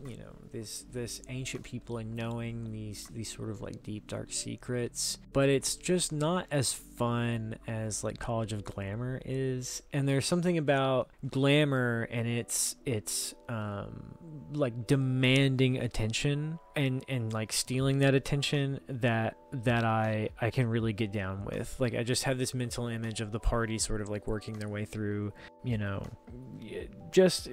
this ancient people and knowing these sort of deep dark secrets, but it's just not as fun as College of Glamour is. And there's something about glamour and it's demanding attention and stealing that attention that I can really get down with. I just have this mental image of the party sort of working their way through, just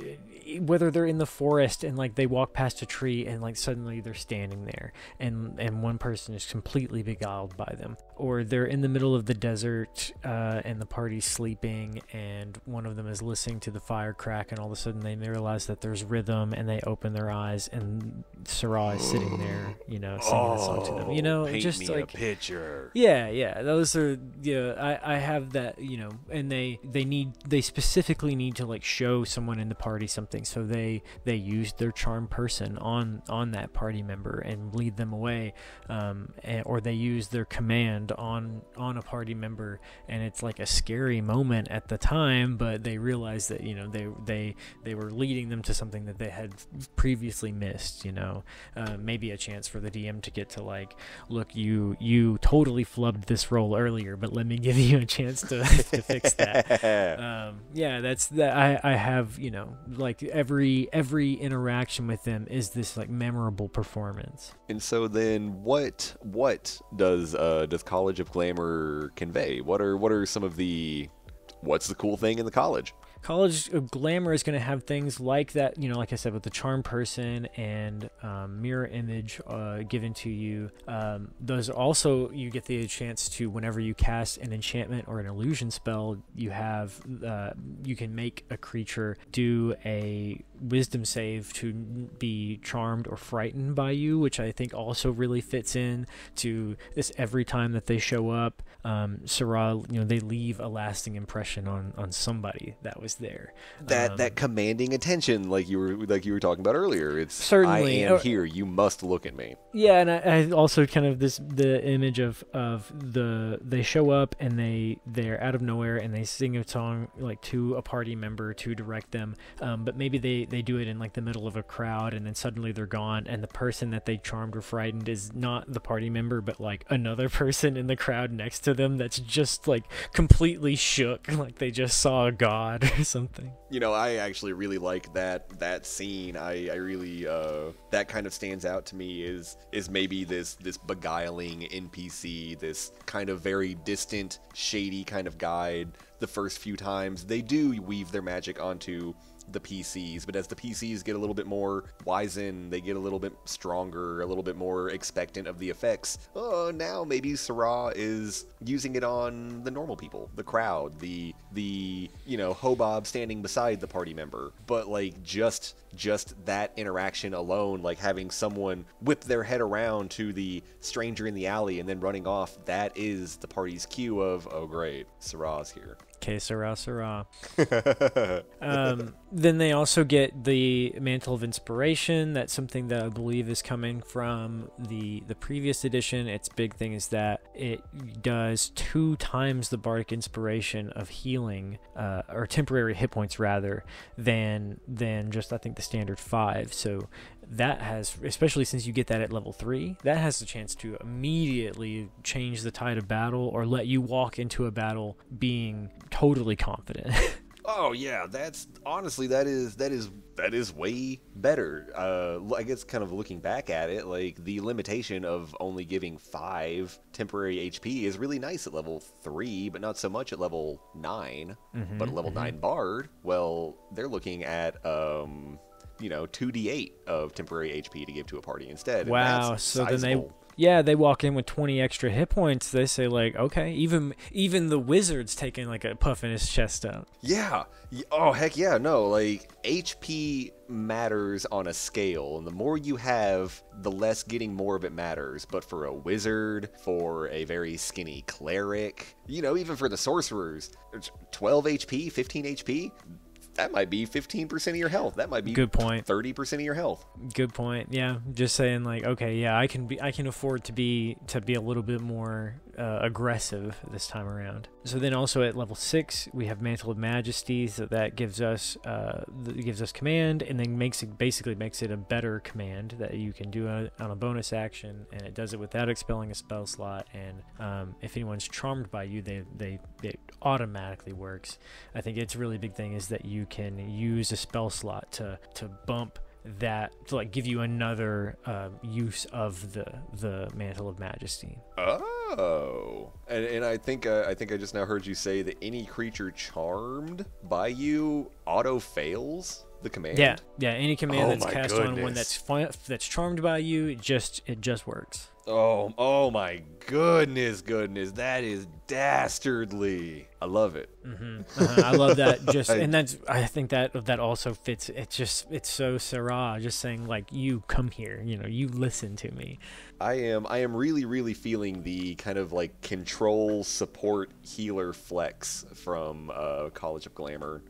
whether they're in the forest and they walk past a tree and suddenly they're standing there and one person is completely beguiled by them, or they're in the middle of the desert and the party's sleeping and one of them is listening to the fire crack and all of a sudden they realize that there's rhythm and they open their eyes and Cerrah is sitting there, singing a song to them, paint just me a picture. Yeah, those are, I have that, and they specifically need to show someone in the party something something. So they used their charm person on that party member and lead them away, or they used their command on a party member, and it's like a scary moment at the time, but they realized that, you know, they were leading them to something that they had previously missed, you know. Maybe a chance for the DM to get to, like, look, you totally flubbed this roll earlier, but let me give you a chance to fix that. Yeah, that's that. I have, you know, like every interaction with them is this like memorable performance. And so then what does College of Glamour convey? What are some of the, what's the cool thing in the college? College of Glamour is going to have things like that, you know, like I said, with the charm person and mirror image given to you. Those also, you get the chance to, whenever you cast an enchantment or an illusion spell, you can make a creature do a wisdom save to be charmed or frightened by you, which I think also really fits in to this. Every time that they show up, Cerrah, you know, they leave a lasting impression on somebody that was there. That commanding attention, like you were talking about earlier. It's certainly, I am here. You must look at me. Yeah, and I also kind of the image of they show up and they're out of nowhere and they sing a song like to a party member to direct them, but maybe they do it in like the middle of a crowd, and then suddenly they're gone, and the person that they charmed or frightened is not the party member, but like another person in the crowd next to them that's just like completely shook, like they just saw a god or something. You know, I actually really like that scene. I really that kind of stands out to me is maybe this beguiling NPC, this kind of very distant, shady kind of guide. The first few times they do weave their magic onto the PCs, but as the PCs get a little bit more wizened, they get a little bit stronger, a little bit more expectant of the effects. Oh, now maybe Cerrah is using it on the normal people, the crowd, the you know, Hobob standing beside the party member. But like just that interaction alone, like having someone whip their head around to the stranger in the alley and then running off, that is the party's cue of, oh great, Cerrah's here. Okay, Cerrah. Then they also get the Mantle of Inspiration. That's something that I believe is coming from the previous edition. Its big thing is that it does 2 times the Bardic Inspiration of healing, or temporary hit points rather, than just, I think, the standard 5. So that has, especially since you get that at level 3, that has the chance to immediately change the tide of battle or let you walk into a battle being totally confident. Oh yeah, that's honestly that is way better. I guess kind of looking back at it, like the limitation of only giving 5 temporary HP is really nice at level 3, but not so much at level 9. But at level 9 Bard, well, they're looking at 2d8 of temporary HP to give to a party instead. Wow, so sizable. Then they walk in with 20 extra hit points. They say like, okay, even the wizard's taking like a puff in his chest out. Yeah. Oh heck yeah, no, like HP matters on a scale, and the more you have, the less getting more of it matters. But for a wizard, for a very skinny cleric, you know, even for the sorcerers, 12 HP, 15 HP, that might be 15% of your health. That might be good point. 30% of your health. Good point. Yeah, just saying like, okay, yeah, I can afford to be a little bit more aggressive this time around. So then also at level 6 we have Mantle of Majesty, so that gives us command, and then basically makes it a better command that you can do on a bonus action, and it does it without expelling a spell slot. And if anyone's charmed by you, it automatically works. I think it's a really big thing is that you can use a spell slot to bump that, to like give you another use of the Mantle of Majesty. Oh, and I think I just now heard you say that any creature charmed by you auto fails the command. Yeah, any command that's cast on one that's charmed by you, it just works. Oh my goodness, that is dastardly. I love it. I love that. I think that also fits. It's so Cerrah, just saying like, you come here, you listen to me. I am really, really feeling the kind of like control, support, healer flex from College of Glamour.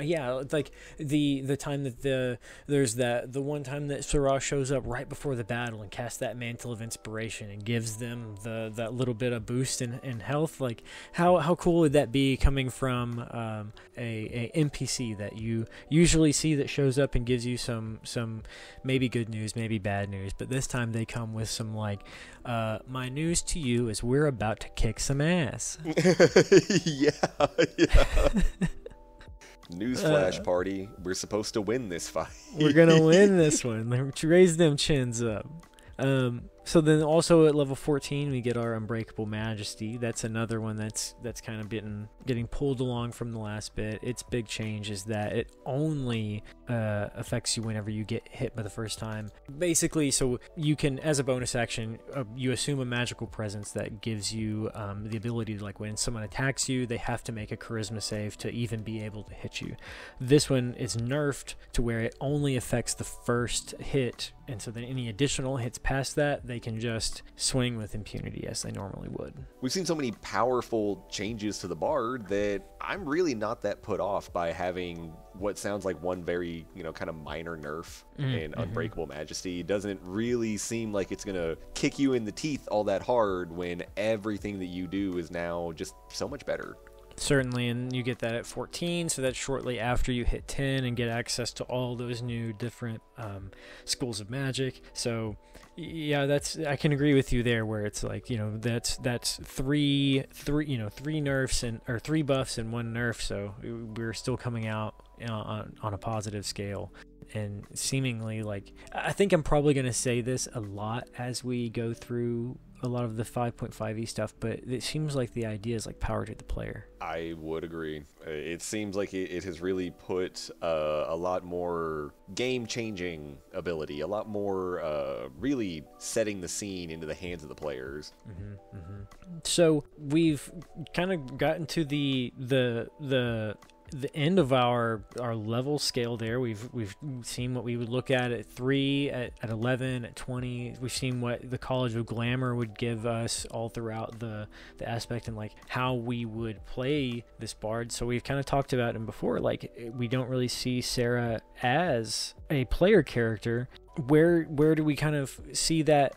Yeah, it's like the time that there's the one time that Cerrah shows up right before the battle and casts that mantle of inspiration and gives them that little bit of boost in health. Like how cool would that be coming from a NPC that you usually see that shows up and gives you some maybe good news, maybe bad news, but this time they come with some like, my news to you is we're about to kick some ass. Yeah. Newsflash party, we're supposed to win this fight. We're gonna win this one. Raise them chins up. So then also at level 14 we get our Unbreakable Majesty. That's another one that's kind of getting pulled along from the last bit. Its big change is that it only affects you whenever you get hit by the first time. Basically, so you can, as a bonus action, you assume a magical presence that gives you the ability to, like, when someone attacks you, they have to make a charisma save to even be able to hit you. This one is nerfed to where it only affects the first hit, and so then any additional hits past that, they can just swing with impunity as they normally would. We've seen so many powerful changes to the Bard that I'm really not that put off by having what sounds like one very, kind of minor nerf in Unbreakable Majesty. It doesn't really seem like it's going to kick you in the teeth all that hard when everything that you do is now just so much better. Certainly, and you get that at 14, so that's shortly after you hit 10 and get access to all those new different schools of magic. So yeah, I can agree with you there, where it's like, that's three nerfs or 3 buffs and 1 nerf, so we're still coming out on a positive scale. And seemingly, like, I think I'm probably going to say this a lot as we go through a lot of the 5.5e stuff, but it seems like the idea is like power to the player. I would agree. It seems like it has really put a lot more game-changing ability, a lot more really setting the scene into the hands of the players. So we've kind of gotten to the end of our level scale there. We've seen what we would look at 3, at 11, at 20. We've seen what the College of Glamour would give us all throughout the aspect, and like how we would play this Bard. So we've kind of talked about him before, like we don't really see Cerrah as a player character. Where do we kind of see that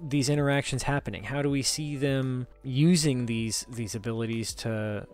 these interactions happening? How do we see them using these abilities to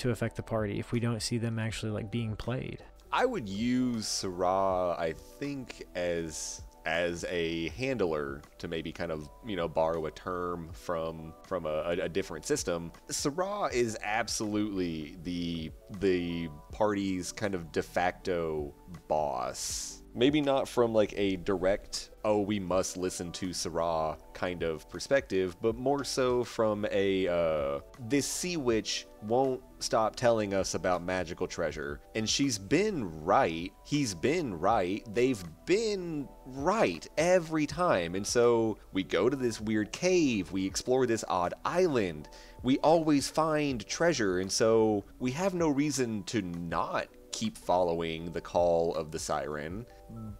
affect the party if we don't see them actually like being played? I would use Cerrah, I think, as a handler, to maybe kind of, borrow a term from a different system. Cerrah is absolutely the party's kind of de facto boss. Maybe not from like a direct, we must listen to Cerrah kind of perspective, but more so from a, this sea witch won't stop telling us about magical treasure. And she's been right. He's been right. They've been right every time. And so we go to this weird cave. We explore this odd island. We always find treasure. And so we have no reason to not keep following the call of the siren.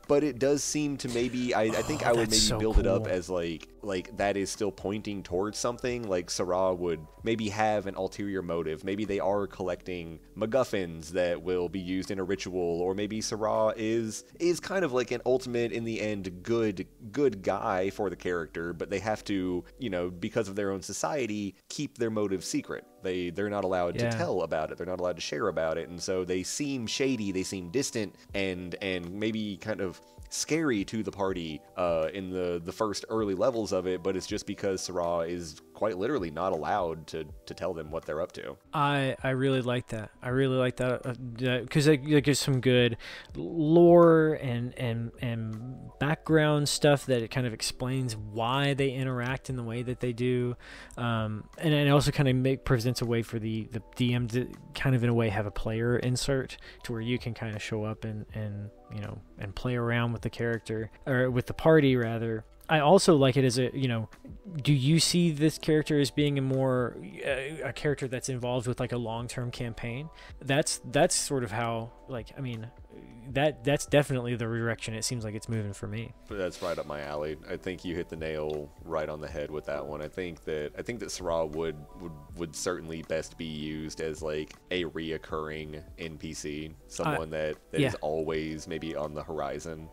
But it does seem to maybe, I think I would maybe so build it up as like that is still pointing towards something. Like Cerrah would maybe have an ulterior motive. Maybe they are collecting MacGuffins that will be used in a ritual, or maybe Cerrah is kind of like an ultimate, in the end, good guy for the character, but they have to, because of their own society, keep their motive secret. They're not allowed to tell about it. They're not allowed to share about it. And so they seem shady, they seem distant, and maybe kind of scary to the party in the first early levels of it, but it's just because Cerrah is quite literally not allowed to tell them what they're up to. I really like that. I really like that because it gives some good lore and background stuff that it kind of explains why they interact in the way that they do, and it also kind of presents a way for the DM to kind of in a way have a player insert to where you can kind of show up and play around with the character, or with the party rather, I also like it as a, do you see this character as being a character that's involved with like a long-term campaign? That's sort of how, like, I mean, that's definitely the direction it seems like it's moving for me. That's right up my alley. I think you hit the nail right on the head with that one. I think that Cerrah would certainly best be used as like a reoccurring NPC, someone that is always maybe on the horizon.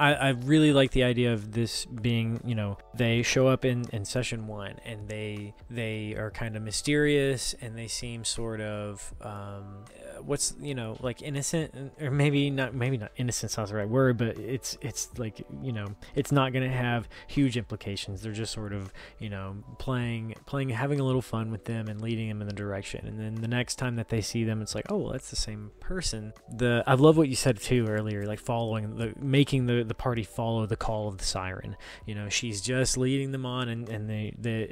I really like the idea of this being, they show up in session 1 and they are kind of mysterious and they seem sort of like innocent, or maybe not innocent sounds the right word, but it's like, it's not going to have huge implications. They're just sort of, playing, having a little fun with them and leading them in the direction. And then the next time that they see them, it's like, oh, well, that's the same person. I love what you said too earlier, like making the party follow the call of the siren. She's just leading them on, and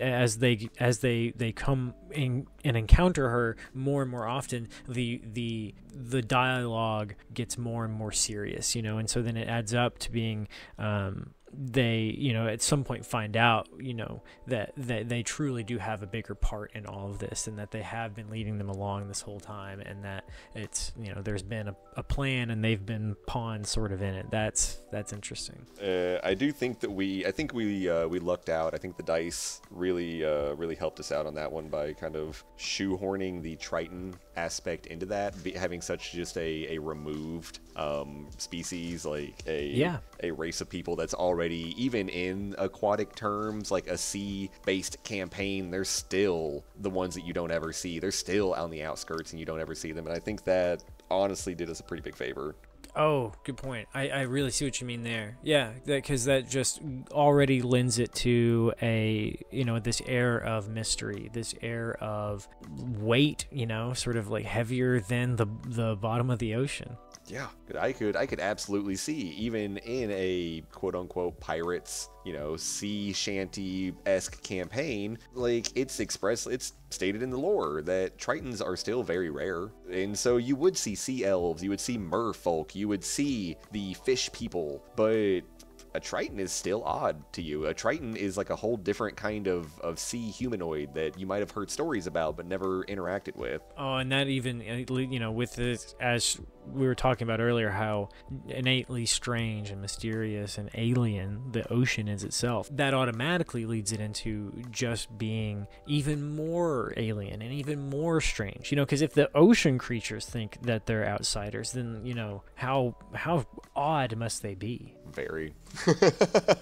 as they come in and encounter her more and more often, the dialogue gets more and more serious, and so then it adds up to being they at some point find out that they truly do have a bigger part in all of this, and that they have been leading them along this whole time, and that it's there's been a plan and they've been pawns sort of in it. That's interesting. I do think that we lucked out. I think the dice really helped us out on that one by kind of shoehorning the Triton aspect into that, having such just a removed species, like a race of people that's already, even in aquatic terms, like a sea-based campaign, they're still the ones that you don't ever see. They're still on the outskirts and you don't ever see them, and I think that honestly did us a pretty big favor. Oh, good point. I really see what you mean there. Yeah, because that just already lends it to a, this air of mystery, this air of weight, sort of like heavier than the bottom of the ocean. Yeah, I could absolutely see, even in a quote-unquote pirates, sea shanty-esque campaign, like it's stated in the lore that Tritons are still very rare. And so you would see sea elves, you would see merfolk, you would see the fish people, but a Triton is still odd to you. A Triton is like a whole different kind of sea humanoid that you might have heard stories about but never interacted with. Oh, and that even, with this, as we were talking about earlier, how innately strange and mysterious and alien the ocean is itself, that automatically leads it into just being even more alien and even more strange. Because if the ocean creatures think that they're outsiders, then, how odd must they be? Very.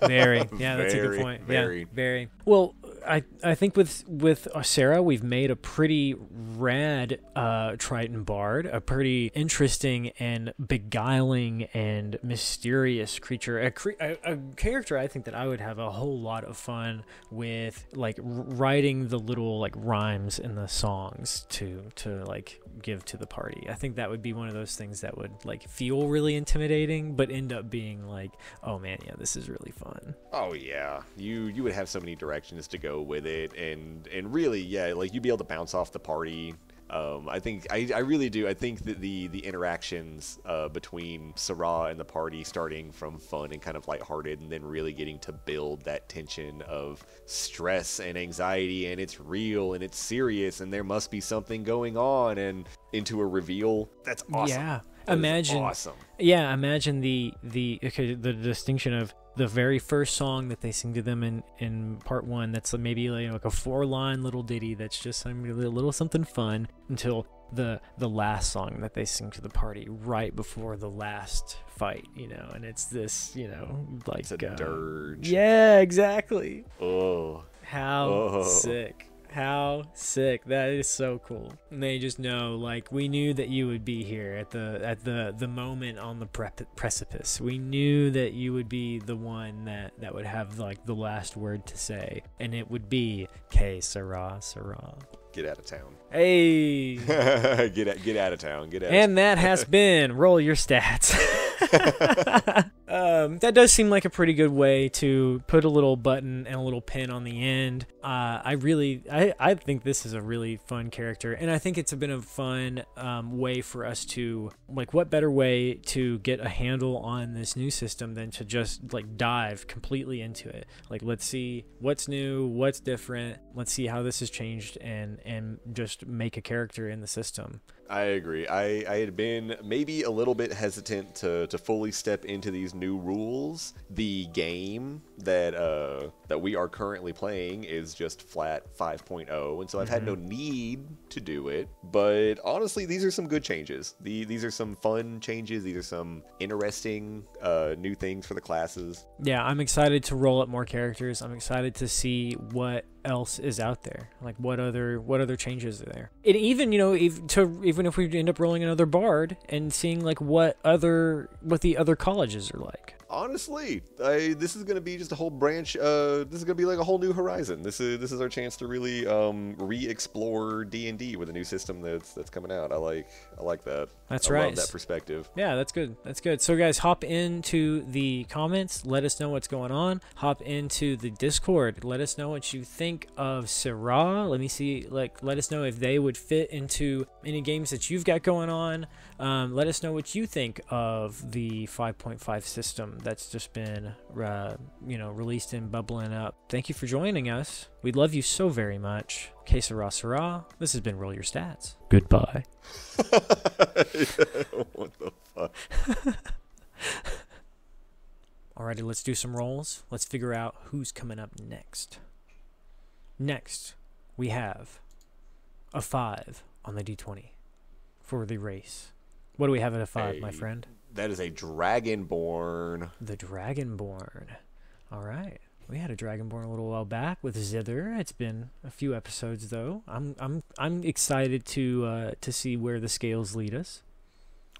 Very. Yeah, that's a good point. Very. Yeah, very. Well, I think with Cerrah, we've made a pretty rad Triton bard, a pretty interesting and beguiling and mysterious creature, a character I think that I would have a whole lot of fun with, like writing the little like rhymes in the songs to like give to the party. I think that would be one of those things that would like feel really intimidating, but end up being like, oh man, yeah, this is really fun. Oh yeah, you would have so many directions to go with it, and really, yeah, like you'd be able to bounce off the party. I really do. I think that the interactions between Cerrah and the party, starting from fun and kind of lighthearted, and then really getting to build that tension of stress and anxiety, and it's real and it's serious, and there must be something going on, and into a reveal. That's awesome. Yeah, imagine awesome. Yeah, imagine the distinction of the very first song that they sing to them in part 1, that's maybe like a 4-line little ditty that's just a little something fun, until the last song that they sing to the party right before the last fight, and it's this, like it's a dirge. Yeah, exactly. Oh, how sick. How sick. That is so cool. And they just know, like, we knew that you would be here at the moment on the precipice. We knew that you would be the one that would have like the last word to say, and it would be K Cerrah, Cerrah. Get out of town. Hey. get out of town. Get out. And that has been Roll Your Stats. that does seem like a pretty good way to put a little button and a little pin on the end. I think this is a really fun character, and I think it's been a fun way for us to, like, what better way to get a handle on this new system than to just like dive completely into it. Like, let's see what's new, what's different. Let's see how this has changed, and just make a character in the system. I agree. I had been maybe a little bit hesitant to fully step into these new rules. The game that we are currently playing is just flat 5.0, and so I've had no need to do it. But honestly, these are some good changes. These are some fun changes. These are some interesting new things for the classes. Yeah, I'm excited to roll up more characters. I'm excited to see what else is out there, like what other changes are there. And even, you know, even if we end up rolling another bard and seeing like what the other colleges are like. Honestly, this is going to be just a whole branch. This is going to be like a whole new horizon. This is our chance to really re-explore D&D with a new system that's coming out. I like that. That's I right. love that perspective. Yeah, that's good. That's good. So guys, hop into the comments. Let us know what's going on. Hop into the Discord. Let us know what you think of Cerrah. Let me see. Let us know if they would fit into any games that you've got going on. Let us know what you think of the 5.5 system that's just been released and bubbling up. Thank you for joining us. We love you so very much. Que sera, sera. This has been Roll Your Stats. Goodbye. What the fuck? Alrighty, let's do some rolls. Let's figure out who's coming up next. Next, we have a 5 on the D20 for the race. What do we have at a 5, my friend? That is a Dragonborn. The Dragonborn. All right. We had a Dragonborn a little while back with Zither. It's been a few episodes though. I'm excited to see where the scales lead us.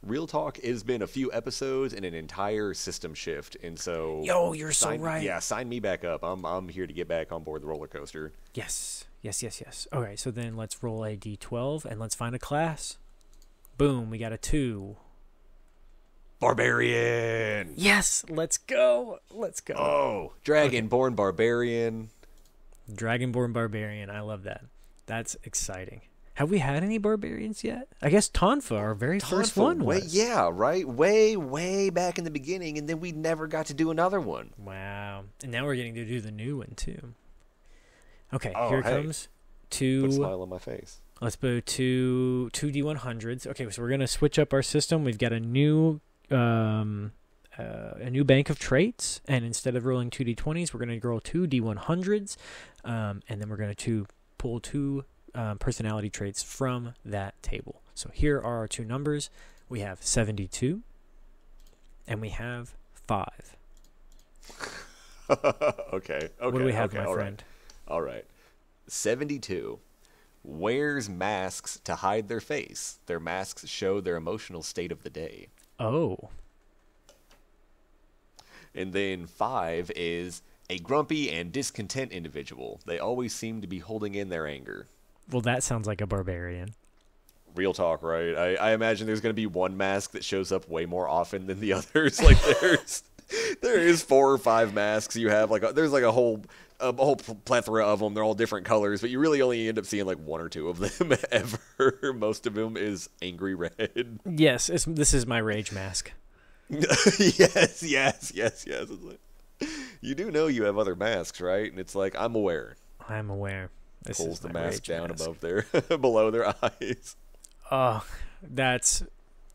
Real talk, it has been a few episodes and an entire system shift, and so You're so right. Yeah, sign me back up. I'm here to get back on board the roller coaster. Yes. Okay, so then let's roll a D12 and let's find a class. Boom, we got a 2. Barbarian. Yes, let's go. Oh, Dragonborn Barbarian. Dragonborn Barbarian. I love that. That's exciting. Have we had any barbarians yet? I guess Tonfa, our very first one, was. Yeah, right. Way back in the beginning, and then we never got to do another one. Wow. And now we're getting to do the new one, too. Okay, Here comes Put a smile on my face. Let's go to 2D100s. Okay, so we're going to switch up our system. We've got a new bank of traits, and instead of rolling 2D20s, we're going to roll 2D100s, and then we're going to pull 2 personality traits from that table. So here are our 2 numbers. We have 72, and we have 5. Okay. What do we have, my friend? All right. 72 wears masks to hide their face. Their masks show their emotional state of the day. Oh. And then 5 is a grumpy and discontent individual. They always seem to be holding in their anger. Well, that sounds like a barbarian. Real talk, right? I imagine there's going to be one mask that shows up way more often than the others. Like there is 4 or 5 masks you have. There's like a whole plethora of them. They're all different colors, but you really only end up seeing like 1 or 2 of them ever. Most of them is angry red. Yes, this is my rage mask. Yes. It's like, you do know you have other masks, right? And it's like, I'm aware. This pulls is the my mask rage down mask. above their below their eyes. Oh, that's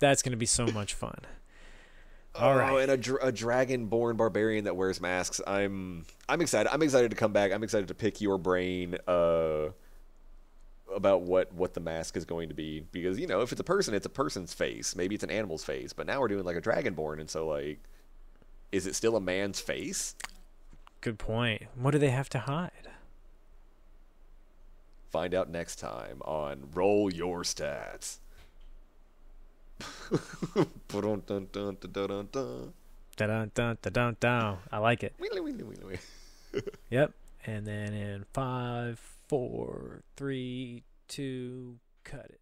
going to be so much fun. All right. And a dragonborn barbarian that wears masks. I'm excited. I'm excited to come back. I'm excited to pick your brain about what the mask is going to be, because if it's a person, it's a person's face. Maybe it's an animal's face, but now we're doing like a dragonborn, and so like, is it still a man's face? Good point. What do they have to hide? Find out next time on Roll Your Stats. I like it. Yep. And then in 5, 4, 3, 2, cut it.